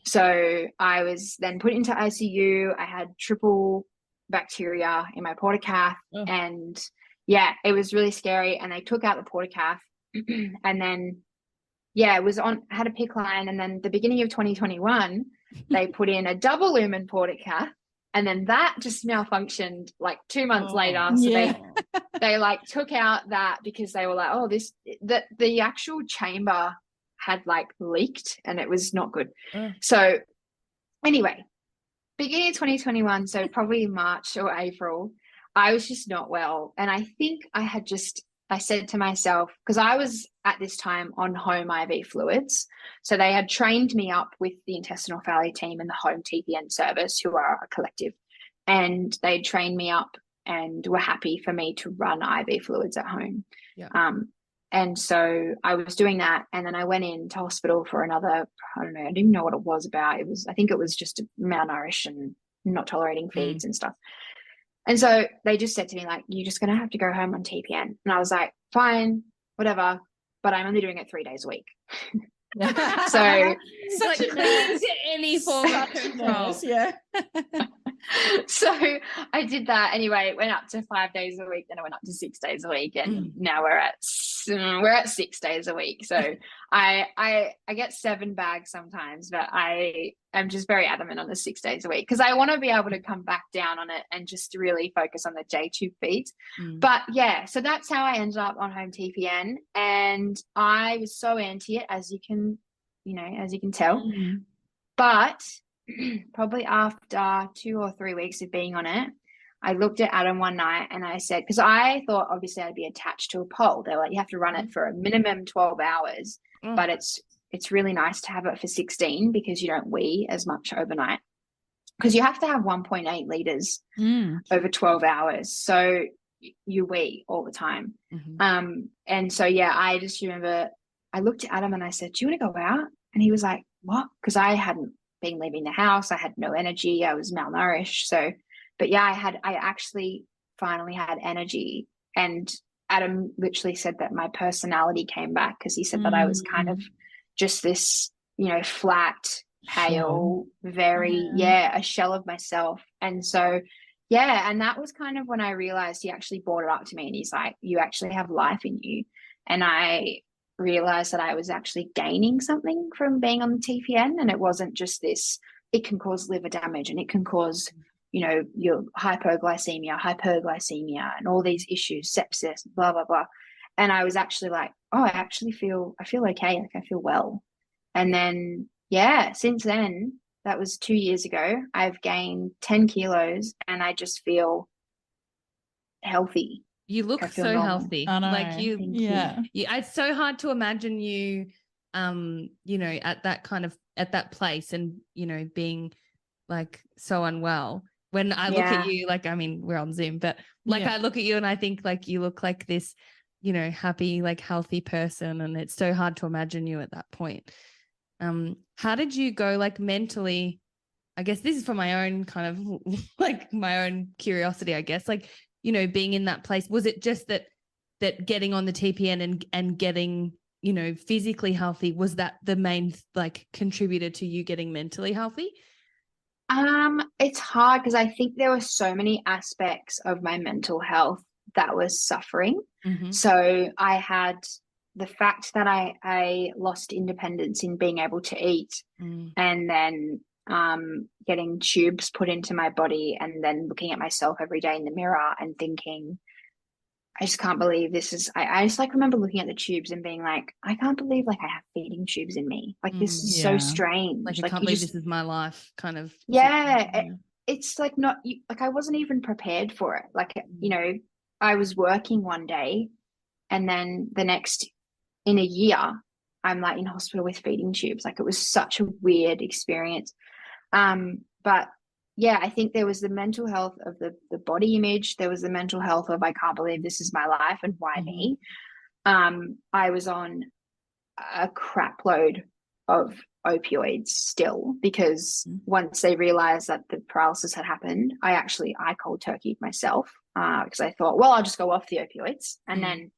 So I was then put into ICU. I had triple bacteria in my portacath, and yeah, it was really scary. And they took out the portacath, and then it was had a PICC line, and then the beginning of 2021, they put in a double lumen portacath. And then that just malfunctioned like 2 months later. So they like took out that because they were like, oh, the actual chamber had like leaked and it was not good. So anyway, beginning of 2021, so probably March or April, I was just not well. And I think I said to myself, because I was at this time on home IV fluids. So they had trained me up with the intestinal failure team and the home TPN service, who are a collective. And they trained me up and were happy for me to run IV fluids at home. Yeah. And so I was doing that. And then I went into hospital for another, I don't know, I didn't even know what it was about. I think it was just malnourished and not tolerating feeds and stuff. And so they just said to me, like, you're just going to have to go home on TPN. And I was like, fine, whatever. But I'm only doing it 3 days a week. So such a clean to any form of control. Yeah. So I did that anyway. It went up to 5 days a week, then it went up to 6 days a week, and now we're at 6 days a week. So I get 7 bags sometimes, but I am just very adamant on the 6 days a week because I want to be able to come back down on it and just really focus on the J-tube feeds. But yeah, so that's how I ended up on home TPN, and I was so anti it, as you can tell. But probably after 2 or 3 weeks of being on it, I looked at Adam one night and I said, because I thought obviously I'd be attached to a pole. They're like, you have to run it for a minimum 12 hours, but it's really nice to have it for 16 because you don't wee as much overnight, because you have to have 1.8 liters over 12 hours. So you wee all the time. And so, yeah, I just remember I looked at Adam and I said, do you want to go out? And he was like, what? Because I hadn't been leaving the house. I had no energy. I was malnourished. So, but yeah, I actually finally had energy. And Adam literally said that my personality came back, because he said that I was kind of just this, flat, pale, very, a shell of myself. And so, yeah, and that was kind of when I realized, he actually brought it up to me and he's like, you actually have life in you. And I realized that I was actually gaining something from being on the TPN, and it wasn't just this. It can cause liver damage, and it can cause your hypoglycemia, and all these issues, sepsis, blah blah blah. And I was actually like, oh, I feel okay, like I feel well. And then since then, that was 2 years ago, I've gained 10 kilos and I just feel healthy. You look so healthy. I know. Like you, it's so hard to imagine you, at that place and, being like so unwell. When I look at you, like, I mean, we're on Zoom, but like I look at you and I think like you look like this, happy, like healthy person. And it's so hard to imagine you at that point. How did you go like mentally? I guess this is for my own kind of like my own curiosity, I guess, like, being in that place, was it just that getting on the TPN and getting, physically healthy, was that the main like contributor to you getting mentally healthy? It's hard because I think there were so many aspects of my mental health that was suffering. Mhm. So I had the fact that I lost independence in being able to eat, and then getting tubes put into my body, and then looking at myself every day in the mirror and thinking, I just can't believe this is, I just like remember looking at the tubes and being like, I can't believe like I have feeding tubes in me. Like this is so Yeah. strange. Like, I Like can't you believe just, this is my life kind of. yeah, it's like not, like I wasn't even prepared for it. Like, you know, I was working one day and then the next, in a year, I'm like in hospital with feeding tubes. Like it was such a weird experience. But yeah, I think there was the mental health of the body image. There was the mental health of I can't believe this is my life and why me. I was on a crap load of opioids still because once they realized that the paralysis had happened, I cold turkeyed myself because I thought, well, I'll just go off the opioids and then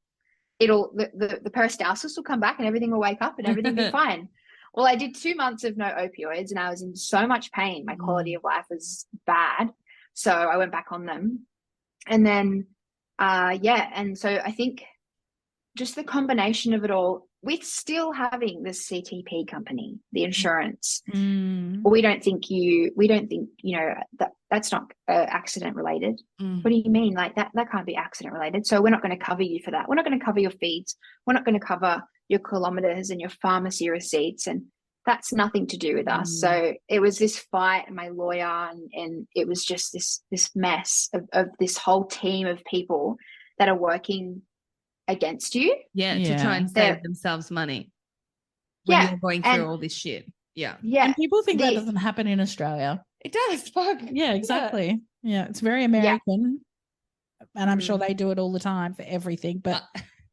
the peristalsis will come back and everything will wake up and everything will be fine. Well, I did 2 months of no opioids and I was in so much pain. My quality of life was bad. So I went back on them. And then, and so I think just the combination of it all, with still having this CTP company, the insurance, we don't think, you know, that's not accident related. What do you mean? Like that can't be accident related. So we're not going to cover you for that. We're not going to cover your feeds. We're not going to cover your kilometers and your pharmacy receipts. And that's nothing to do with us. So it was this fight and my lawyer and it was just this mess of this whole team of people that are working against you. To try and save themselves money when you're going through all this shit. Yeah. And people think that doesn't happen in Australia. It does. Fuck. Yeah, exactly. Yeah, it's very American. And I'm sure they do it all the time for everything. But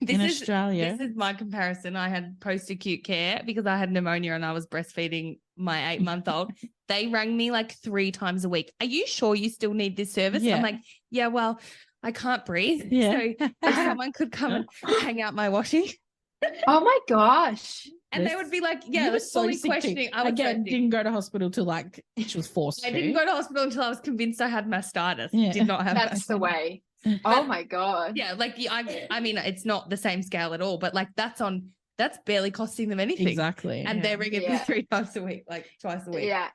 in Australia. This is my comparison. I had post-acute care because I had pneumonia and I was breastfeeding my 8-month-old. They rang me like 3 times a week. Are you sure you still need this service? I'm like, yeah, well, I can't breathe. Yeah. So if someone could come and hang out my washing. Oh my gosh. And they would be like, yeah, that's so questioning. I didn't go to hospital till like she was forced to. I didn't go to hospital until I was convinced I had mastitis. Did not have That's the way. Oh my God. Yeah, like I mean, it's not the same scale at all, but like that's barely costing them anything. Exactly. And they're ringing me 3 times a week, like twice a week. Yeah.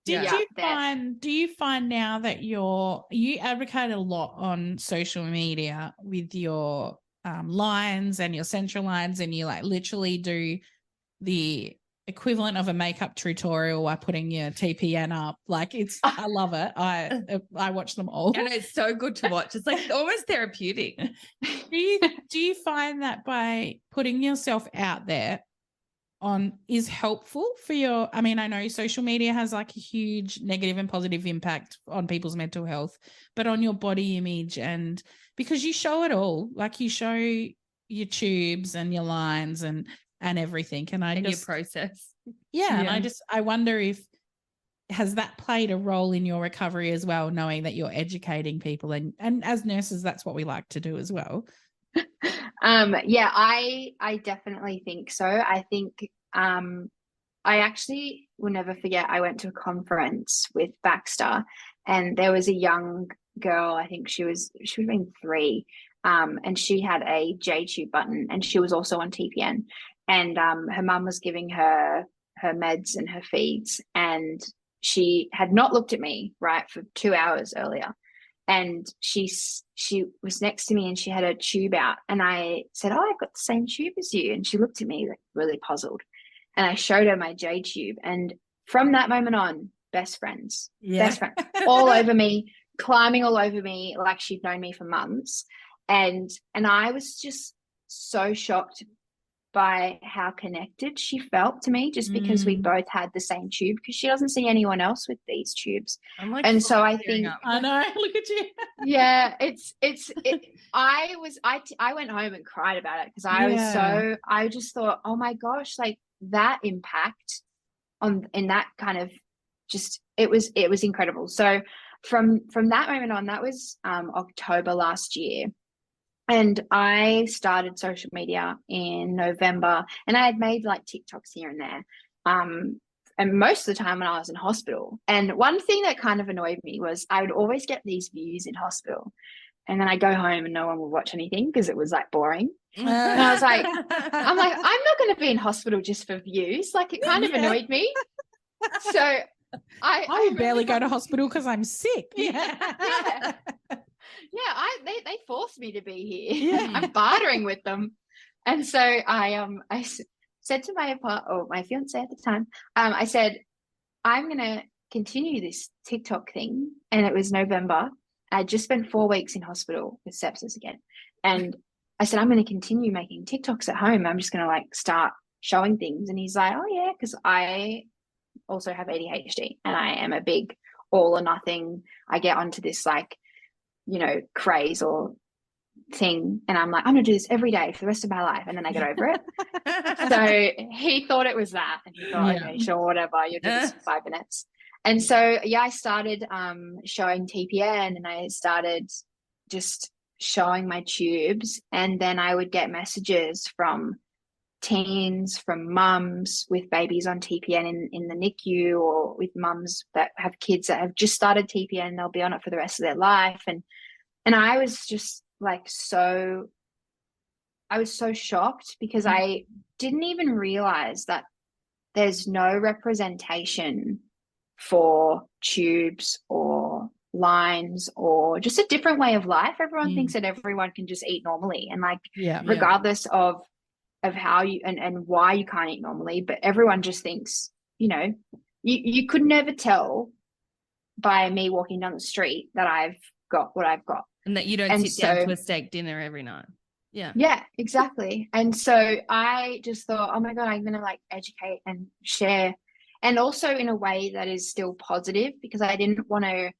Do you find now that you advocate a lot on social media with your lines and your central lines, and you like literally do the equivalent of a makeup tutorial by putting your TPN up? Like I love it. I watch them all. And it's so good to watch. It's like almost therapeutic. Do you find that by putting yourself out there is helpful for I mean, I know social media has like a huge negative and positive impact on people's mental health, but on your body image, and because you show it all, like you show your tubes and your lines and everything. And your process. Yeah. And I wonder has that played a role in your recovery as well, knowing that you're educating people and as nurses, that's what we like to do as well. I definitely think so. I think I actually will never forget, I went to a conference with Baxter and there was a young girl, I think she would have been 3, and she had a J-tube button and she was also on TPN, and her mum was giving her meds and her feeds, and she had not looked at me for 2 hours earlier. And she was next to me and she had her tube out. And I said, oh, I've got the same tube as you. And she looked at me like really puzzled. And I showed her my J tube. And from that moment on, best friends, all over me, climbing all over me like she'd known me for months. And I was just so shocked by how connected she felt to me, just because we both had the same tube, because she doesn't see anyone else with these tubes. And so I think I know, look at you. Yeah, I went home and cried about it because I just thought, oh my gosh, like that impact in that kind of just it was incredible. So from that moment on, that was October last year. And I started social media in November, and I had made like TikToks here and there. and most of the time when I was in hospital. And one thing that kind of annoyed me was I would always get these views in hospital, and then I go home and no one would watch anything because it was like boring. And I was like, I'm not going to be in hospital just for views. Like, it kind of annoyed me. So I would barely go to hospital because I'm sick. Yeah. They forced me to be here. Yeah. I'm bartering with them. And so I said to my fiance at the time, I said, I'm going to continue this TikTok thing. And it was November. I just spent 4 weeks in hospital with sepsis again. And I said, I'm going to continue making TikToks at home. I'm just going to like start showing things. And he's like, oh yeah, because I also have ADHD and I am a big all or nothing. I get onto this like, craze or thing, and I'm like, I'm gonna do this every day for the rest of my life, and then I get over it. So he thought it was that, and he thought, okay, sure, whatever, you'll do this for 5 minutes. And so I started showing TPN, and I started just showing my tubes, and then I would get messages from teens, from mums with babies on TPN in the NICU, or with mums that have kids that have just started TPN, they'll be on it for the rest of their life. And I was just like, I was so shocked because I didn't even realize that there's no representation for tubes or lines or just a different way of life. Everyone thinks that everyone can just eat normally, and like, regardless of how you and why you can't eat normally, but everyone just thinks, you could never tell by me walking down the street that I've got what I've got. And that you don't sit down to a steak dinner every night. Yeah, exactly. And so I just thought, oh my God, I'm going to like educate and share, and also in a way that is still positive, because I didn't want to,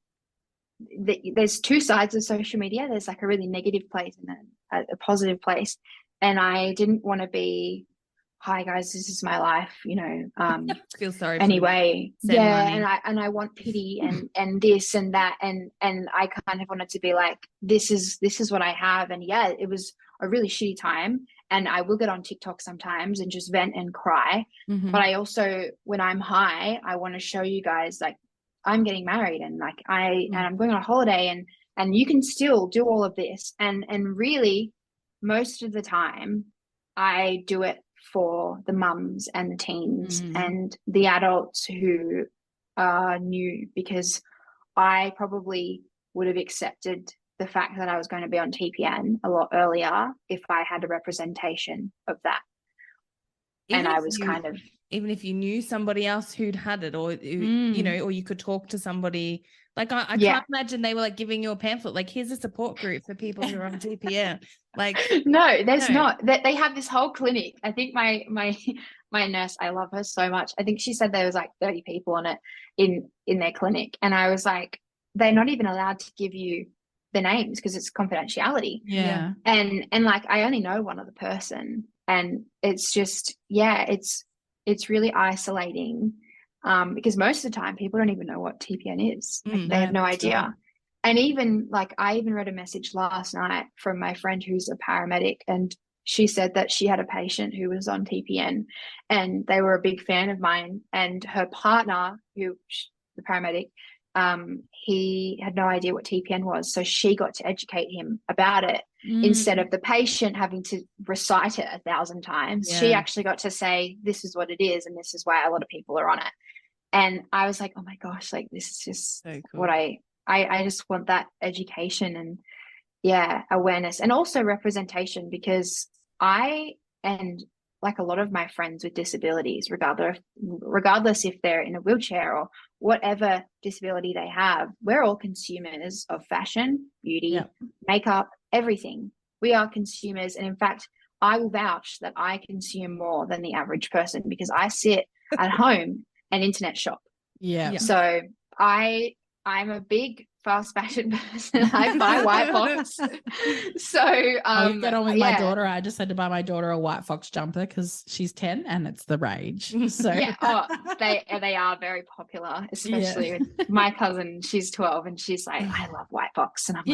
there's two sides of social media. There's like a really negative place and a positive place. And I didn't want to be, hi guys, this is my life, feel sorry anyway. Money. And I want pity and this and that. And I kind of wanted to be like, this is what I have. And yeah, it was a really shitty time. And I will get on TikTok sometimes and just vent and cry. But I also, when I'm high, I want to show you guys like, I'm getting married, and like and I'm going on a holiday, and you can still do all of this. And really, most of the time I do it for the mums and the teens and the adults who are new, because I probably would have accepted the fact that I was going to be on TPN a lot earlier if I had a representation of that. Even and I was even if you knew somebody else who'd had it, or or you could talk to somebody. Like I can't imagine they were like giving you a pamphlet, like, here's a support group for people who are on TPN. Like, no, there's not. They have this whole clinic. I think my nurse, I love her so much. I think she said there was like 30 people on it in their clinic, and I was like, they're not even allowed to give you the names because it's confidentiality. Yeah. And like, I only know one other person, and it's just it's really isolating. Because most of the time people don't even know what TPN is. Like, they have no idea. And even like, I even read a message last night from my friend who's a paramedic, and she said that she had a patient who was on TPN, and they were a big fan of mine, and her partner, the paramedic, he had no idea what TPN was. So she got to educate him about it instead of the patient having to recite it 1,000 times. Yeah. She actually got to say, this is what it is, and this is why a lot of people are on it. And I was like, oh my gosh, like, this is just so cool. What I just want that education and awareness, and also representation, because I, and like a lot of my friends with disabilities, regardless if they're in a wheelchair or whatever disability they have, we're all consumers of fashion, beauty, makeup, everything. We are consumers. And in fact, I will vouch that I consume more than the average person, because I sit at home and internet shop. Yeah. So I'm a big fast fashion person. I buy White Fox. So I'll get on with my daughter. I just had to buy my daughter a White Fox jumper because she's 10 and it's the rage. So they are very popular, especially with my cousin. She's 12 and she's like, I love White Fox, and I'm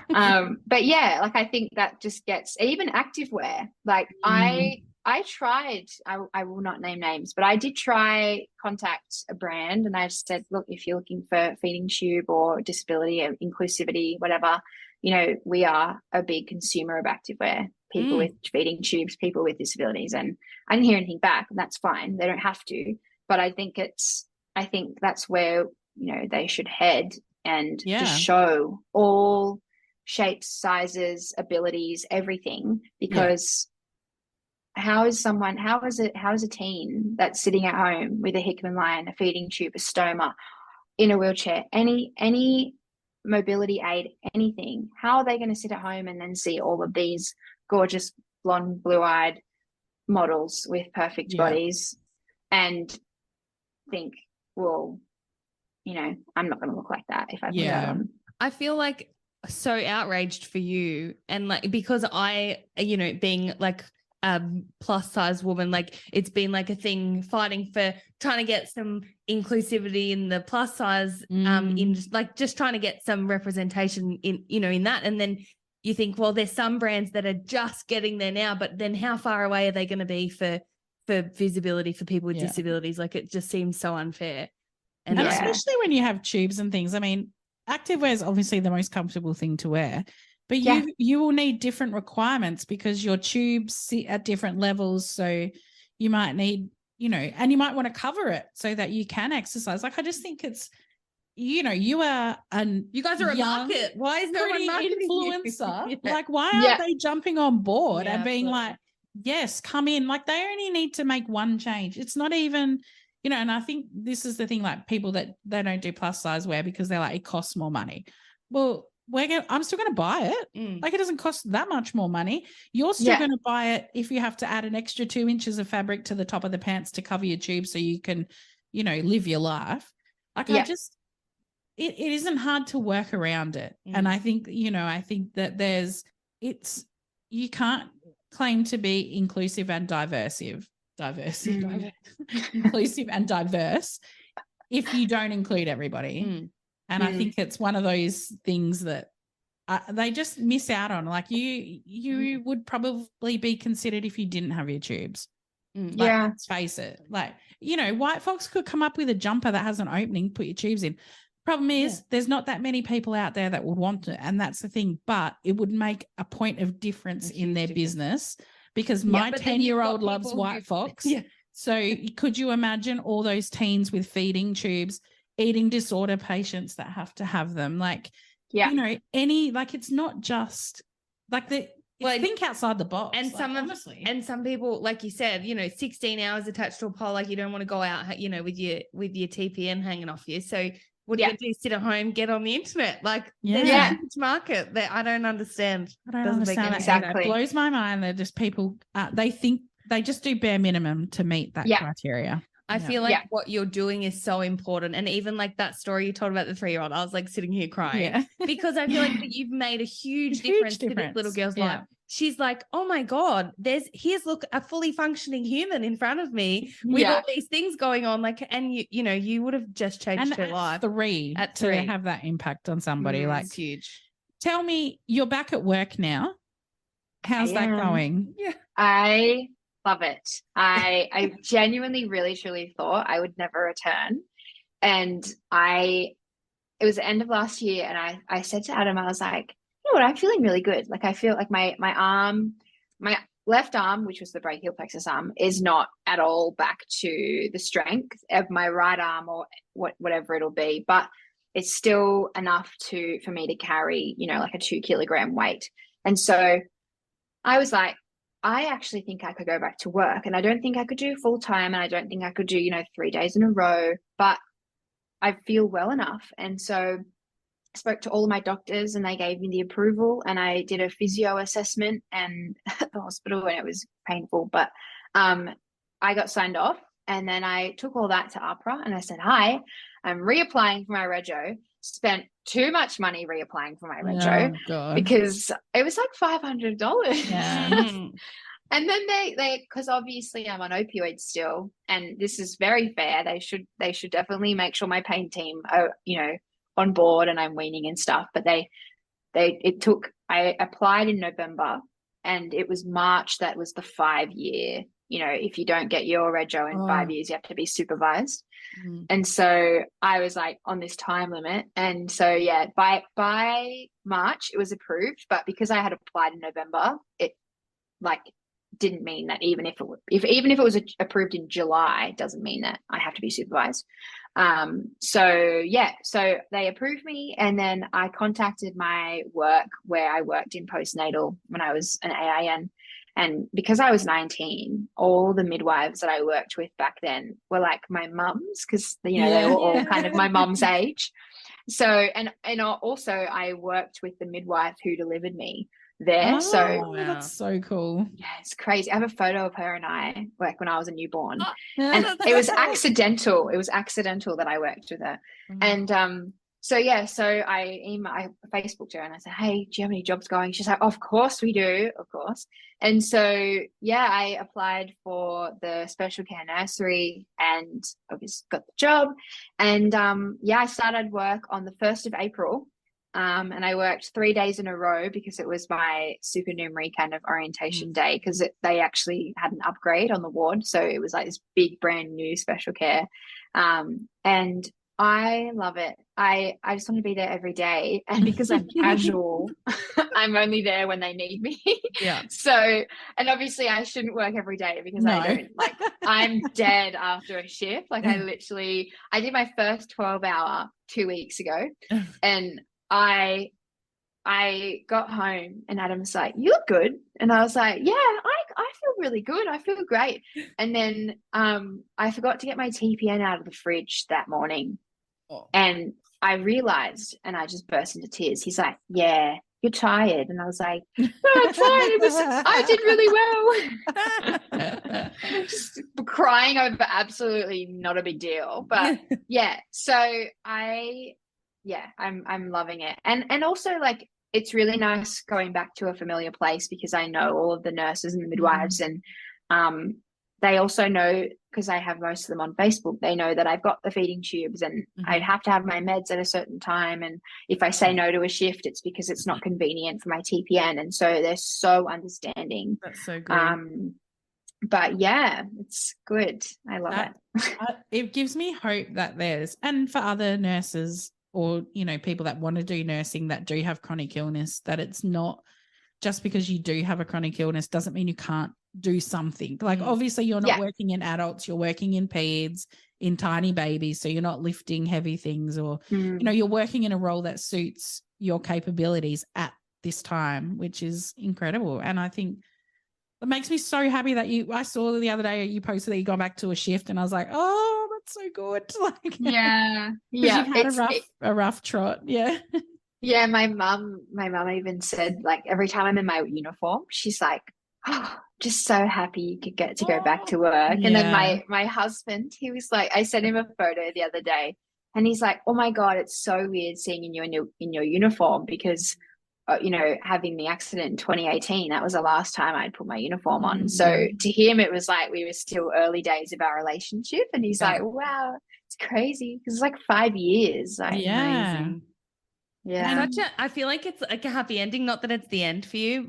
like, but yeah, like, I think that just gets, even activewear. Like, I I tried, I will not name names, but I did try contact a brand, and I said, look, if you're looking for feeding tube or disability or inclusivity, whatever, we are a big consumer of activewear, people with feeding tubes, people with disabilities. And I didn't hear anything back, and that's fine. They don't have to. But I think that's where, they should head and just show all shapes, sizes, abilities, everything, because how is a teen that's sitting at home with a Hickman line, a feeding tube, a stoma, in a wheelchair, any mobility aid, anything, how are they going to sit at home and then see all of these gorgeous blonde, blue-eyed models with perfect bodies and think, well, I'm not going to look like that if I put that on. I feel like so outraged for you, and like, because I, being like plus size woman, like it's been like a thing fighting for trying to get some inclusivity in the plus size in just trying to get some representation in that. And then you think, well, there's some brands that are just getting there now, but then how far away are they going to be for visibility for people with disabilities? Like, it just seems so unfair. And especially when you have tubes and things. I mean, activewear is obviously the most comfortable thing to wear, but you will need different requirements because your tubes sit at different levels. So you might need, and you might want to cover it so that you can exercise. Like, I just think it's, you are you guys are a market. Why is no one marketing influencer? Like, why aren't they jumping on board and being like, yes, come in? Like, they only need to make one change. It's not even, and I think this is the thing, like, people that they don't do plus size wear because they're like, it costs more money. Well, I'm still going to buy it. Like, it doesn't cost that much more money. You're still going to buy it if you have to add an extra 2 inches of fabric to the top of the pants to cover your tube so you can, live your life. Like, it isn't hard to work around it. And I think, I think that you can't claim to be inclusive and inclusive and diverse if you don't include everybody. And I think it's one of those things that they just miss out on. Like, you would probably be considered if you didn't have your tubes. Let's face it. Like, white folks could come up with a jumper that has an opening, put your tubes in. Problem is, there's not that many people out there that would want it, and that's the thing. But it would make a point of difference in their business, because my 10-year-old loves white fox. So could you imagine all those teens with feeding tubes, eating disorder patients that have to have them? Like, it's not just like think outside the box. And some people, like you said, 16 hours attached to a pole, like, you don't want to go out, with your TPN hanging off you. So what do you do? Sit at home, get on the internet? Like, there's a huge market that I don't understand. I don't understand exactly. It blows my mind. They're just people. They think they just do bare minimum to meet that criteria. I feel like what you're doing is so important. And even like that story you told about the 3-year-old, I was like sitting here crying because I feel like that you've made a huge difference to this little girl's life. She's like, oh my God, here's a fully functioning human in front of me with all these things going on. Like, and you would have just changed her life. At three, to have that impact on somebody, like, it's huge. Tell me, you're back at work now. How's that going? Yeah. I love it. I genuinely really truly thought I would never return. And it was the end of last year, and I said to Adam, I was like, you know what, I'm feeling really good. Like, I feel like my left arm, which was the brachial plexus arm, is not at all back to the strength of my right arm or whatever it'll be, but it's still enough for me to carry, like a 2 kilogram weight. And so I was like, I actually think I could go back to work, and I don't think I could do full time, and I don't think I could do, 3 days in a row, but I feel well enough. And so I spoke to all of my doctors, and they gave me the approval, and I did a physio assessment and at the hospital, and it was painful, but I got signed off. And then I took all that to APRA, and I said, hi, I'm reapplying for my rego. Spent too much money reapplying for my rego because it was like $500. Yeah. And then they because obviously I'm on opioids still, and this is very fair. They should definitely make sure my pain team are, on board, and I'm weaning and stuff. But I applied in November, and it was March that was the 5-year if you don't get your rego in 5 years, you have to be supervised. Mm. And so I was like on this time limit. And so, yeah, by March it was approved. But because I had applied in November, it like didn't mean that even if it was approved in July, it doesn't mean that I have to be supervised. So they approved me, and then I contacted my work where I worked in postnatal when I was an AIN. And because I was 19, all the midwives that I worked with back then were like my mums, because they were all kind of my mum's age. So and also I worked with the midwife who delivered me there. So that's so cool. Yeah, it's crazy. I have a photo of her and I, like when I was a newborn. And it was accidental. It was accidental that I worked with her. And so I Facebooked her and I said, hey, do you have any jobs going? She's like, of course we do, of course. And so I applied for the special care nursery and obviously got the job. And I started work on the 1st of April. And I worked 3 days in a row because it was my supernumerary kind of orientation day, because they actually had an upgrade on the ward. So it was like this big brand new special care. And I love it. I just want to be there every day. And because I'm casual, I'm only there when they need me. Yeah. So, and obviously I shouldn't work every day because I'm dead after a shift. Like I did my first 12-hour 2 weeks ago, and I got home and Adam's like, you look good. And I was like, yeah, I feel really good. I feel great. And then I forgot to get my TPN out of the fridge that morning. And I realized, and I just burst into tears. He's like, yeah, you're tired. And I was like, no, I'm fine. I did really well. Just crying over absolutely not a big deal. But yeah, so I'm loving it. And also like, it's really nice going back to a familiar place because I know all of the nurses and the midwives, and they also know, because I have most of them on Facebook, they know that I've got the feeding tubes and I'd have to have my meds at a certain time. And if I say no to a shift, it's because it's not convenient for my TPN. And so they're so understanding. That's so good. But yeah, it's good. I love it. It gives me hope that and for other nurses or, people that want to do nursing that do have chronic illness, that it's not just because you do have a chronic illness doesn't mean you can't do something. Like obviously you're not working in adults, you're working in peds, in tiny babies. So you're not lifting heavy things or, you're working in a role that suits your capabilities at this time, which is incredible. And I think it makes me so happy that I saw the other day you posted that you got back to a shift and I was like, oh, that's so good. Like, yeah. You've had a rough trot. Yeah. Yeah. My mum even said, like, every time I'm in my uniform, she's like, oh, just so happy you could get to go back to work. Yeah. And then my husband, he was like, I sent him a photo the other day and he's like, oh my God, it's so weird seeing you in your uniform because, having the accident in 2018, that was the last time I'd put my uniform on. So to him, it was like we were still early days of our relationship. And he's like, wow, it's crazy. Because it's like 5 years. Like, amazing. Yeah. I feel like it's like a happy ending, not that it's the end for you.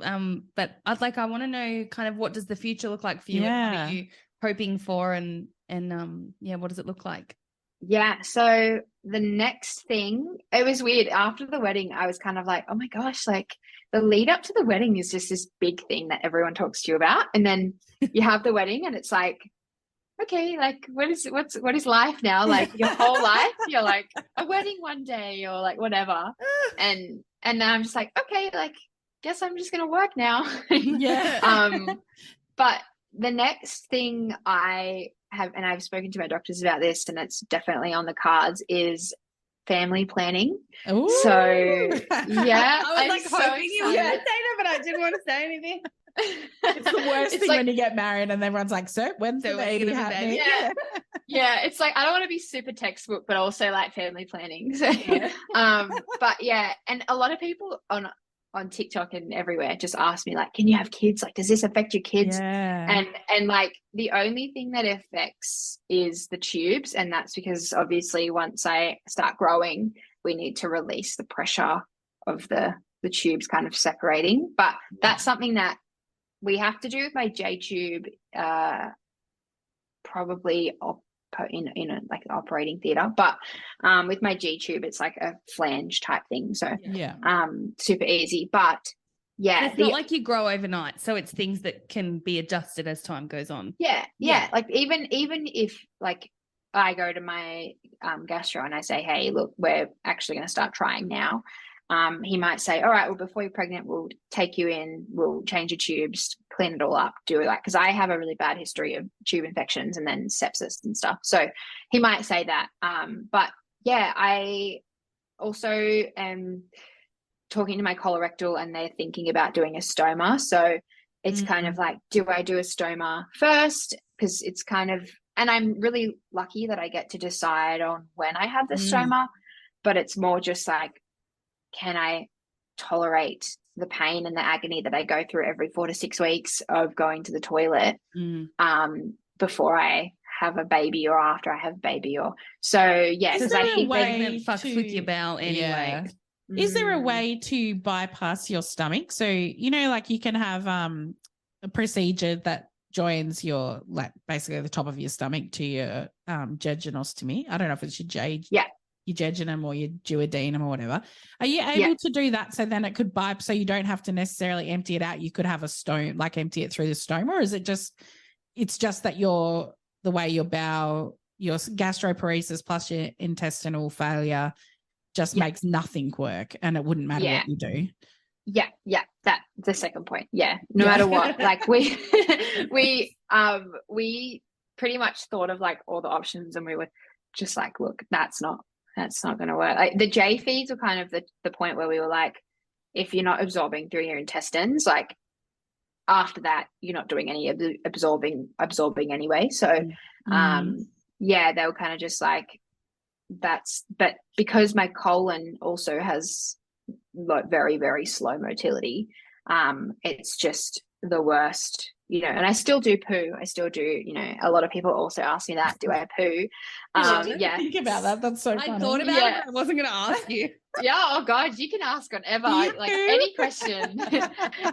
But I want to know kind of what does the future look like for you? Yeah. And what are you hoping for? And what does it look like? Yeah. So the next thing, it was weird. After the wedding, I was kind of like, oh my gosh, like the lead up to the wedding is just this big thing that everyone talks to you about. And then you have the wedding and it's like, okay, like what is life now? Like your whole life, you're like a wedding one day or like whatever. And now I'm just like, okay, like guess I'm just gonna work now. Yeah. But the next thing I have, and I've spoken to my doctors about this, and it's definitely on the cards, is family planning. Ooh. So yeah, I was hoping you were going to say that, but I didn't want to say anything. It's the worst thing when you get married and everyone's like, so when's the baby happening? Yeah, it's like I don't want to be super textbook, but also like family planning. So but yeah, and a lot of people on TikTok and everywhere just ask me like, can you have kids? Like, does this affect your kids? Yeah. And like the only thing that affects is the tubes, and that's because obviously once I start growing, we need to release the pressure of the tubes kind of separating. But that's something that we have to do with my J tube, probably in a like operating theater, but with my G tube, it's like a flange type thing. So super easy. But yeah, it's not like you grow overnight, so it's things that can be adjusted as time goes on. Yeah. Like even if like I go to my gastro and I say, hey, look, we're actually going to start trying now. He might say, all right, well, before you're pregnant, we'll take you in, we'll change your tubes, clean it all up, do it, like, because I have a really bad history of tube infections and then sepsis and stuff. So he might say that. But yeah, I also am talking to my colorectal and they're thinking about doing a stoma. So it's kind of like, do I do a stoma first? Because it's kind of, and I'm really lucky that I get to decide on when I have the stoma, but it's more just like, can I tolerate the pain and the agony that I go through every 4 to 6 weeks of going to the toilet before I have a baby or after I have a baby? Or so yeah, because I think pregnant fucks with your bowel anyway. Yeah. Is there a way to bypass your stomach? So, you know, like you can have a procedure that joins your, like, basically the top of your stomach to your jejunostomy. I don't know if it's your your jejunum or your duodenum or whatever. Are you able to do that so then it could so you don't have to necessarily empty it out? You could have a stone, like empty it through the stoma, or is it it's just that the way your bowel, your gastroparesis plus your intestinal failure just makes nothing work and it wouldn't matter what you do? Yeah, that the second point. Yeah, no matter what. Like we pretty much thought of like all the options and we were just like, look, that's not going to work. Like the J feeds were kind of the point where we were like, if you're not absorbing through your intestines, like after that, you're not doing any absorbing anyway. So, they were kind of just like, but because my colon also has like very, very slow motility, it's just the worst, you know, and I still do poo. I still do, you know, a lot of people also ask me that, do I poo? Think about that. That's so funny. I thought about it, but I wasn't going to ask you. Oh God, you can ask whatever, like any question.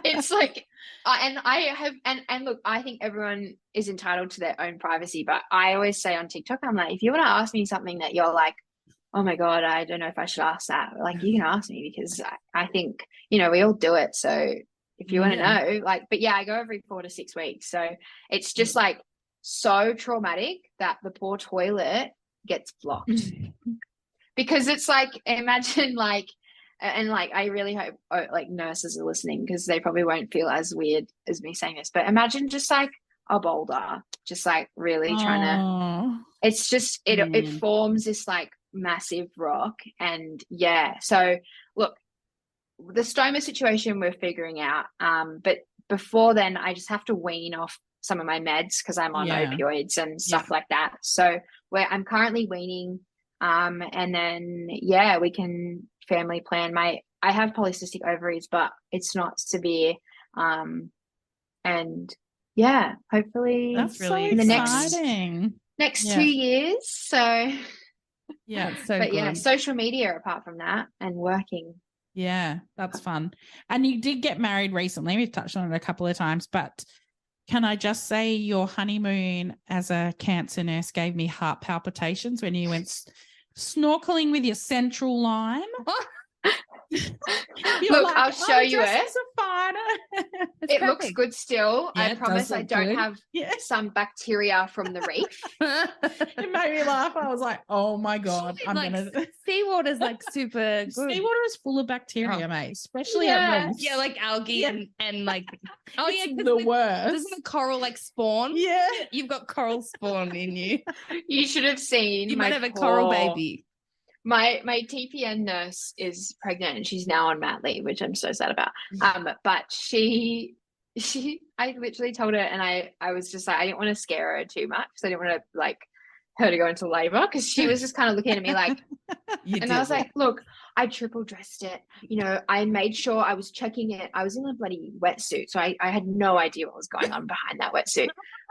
It's like, and I have, and look, I think everyone is entitled to their own privacy, but I always say on TikTok, I'm like, if you want to ask me something that you're like, oh my God, I don't know if I should ask that, like, you can ask me, because I think, you know, we all do it. So if you want to know, like, but yeah, I go every 4 to 6 weeks. So it's just like so traumatic that the poor toilet gets blocked. Because it's like, imagine like, and like, I really hope like nurses are listening, because they probably won't feel as weird as me saying this, but imagine just like a boulder, just like really trying to, it's just, it forms this like massive rock. And so look, the stoma situation we're figuring out, but before then I just have to wean off some of my meds because I'm on opioids and stuff like that. So I'm currently weaning, and then we can family plan. I have polycystic ovaries, but it's not severe, and hopefully that's really in the exciting. next 2 years. So but social media apart from that and working. Yeah, that's fun. And you did get married recently. We've touched on it a couple of times, but can I just say your honeymoon as a cancer nurse gave me heart palpitations when you went snorkeling with your central line. Look, like, I'll show you it. It perfect. Looks good still. I promise I don't have some bacteria from the reef. It made me laugh. I was like, oh my God. Seawater's like super good. Seawater is full of bacteria, mate, especially at reefs. Yeah, like algae and like, it's the worst. Doesn't the coral like spawn? Yeah. You've got coral spawn in you. You should have seen. You might have a coral baby. My TPN nurse is pregnant and she's now on mat leave, which I'm so sad about. But I literally told her, and I was just like, I didn't want to scare her too much because I didn't want to like her to go into labor, because she was just kind of looking at me like, I was like, look, I triple dressed it. You know, I made sure I was checking it. I was in a bloody wetsuit, so I had no idea what was going on behind that wetsuit.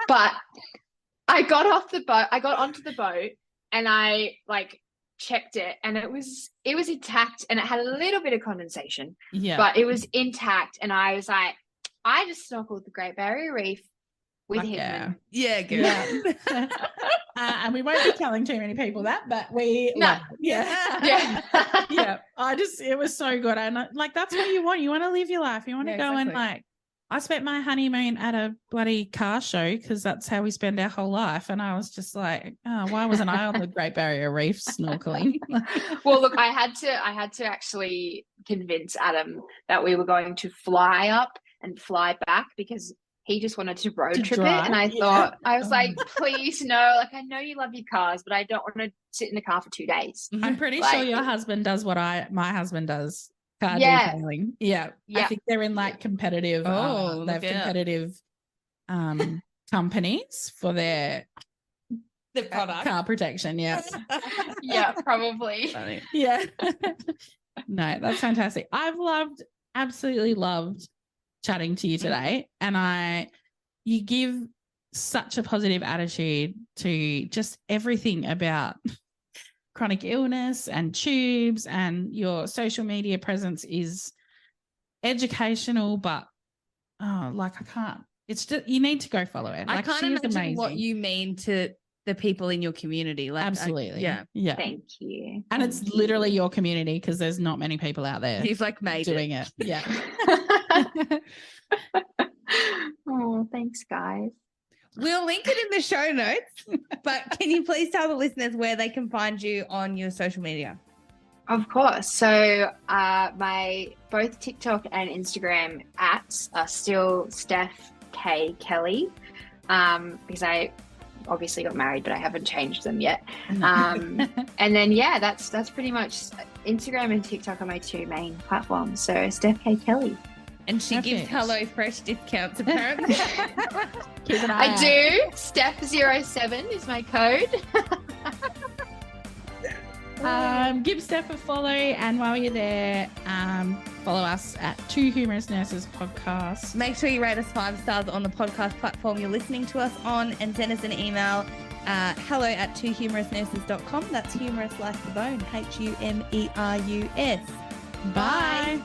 But I got off the boat. I got onto the boat and I like checked it, and it was intact, and it had a little bit of condensation, but it was intact. And I was like, I just snorkeled the Great Barrier Reef with him. Yeah, good. Yeah. And we won't be telling too many people that, but we No. love it. Yeah. Yeah. It was so good. And like, that's what you want. You want to live your life. You want to go and exactly. I spent my honeymoon at a bloody car show because that's how we spend our whole life. And I was just like, oh, why wasn't I on the Great Barrier Reef snorkeling? Well, look, I had to actually convince Adam that we were going to fly up and fly back because he just wanted to road trip it. And I thought, I was like, please, no, like, I know you love your cars, but I don't want to sit in the car for 2 days. I'm pretty sure your husband does what my husband does. Car detailing. Yeah. I think they're in like competitive, they have competitive companies for their product. Car protection. Yeah. Yeah, probably. Yeah. No, that's fantastic. I've absolutely loved chatting to you today. And you give such a positive attitude to just everything about chronic illness and tubes, and your social media presence is educational, but it's just, you need to go follow it. I Like, can't she's imagine amazing. what you mean to the people in your community. Like, Absolutely. Yeah. Thank you. And it's literally your community because there's not many people out there You've like made doing it. Yeah. Oh, thanks, guys. We'll link it in the show notes, but can you please tell the listeners where they can find you on your social media? Of course. So my both TikTok and Instagram @ are still Steph Kelly, because I obviously got married, but I haven't changed them yet. And then that's pretty much Instagram and TikTok are my 2 main platforms. So Steph Kelly. And she gives HelloFresh discounts, apparently. Keep an eye out. I do. Steph07 is my code. Give Steph a follow, and while you're there, follow us at Two Humorous Nurses Podcast. Make sure you rate us 5 stars on the podcast platform you're listening to us on, and send us an email, hello@twohumorousnurses.com. That's humorous like the bone, HUMERUS. Bye.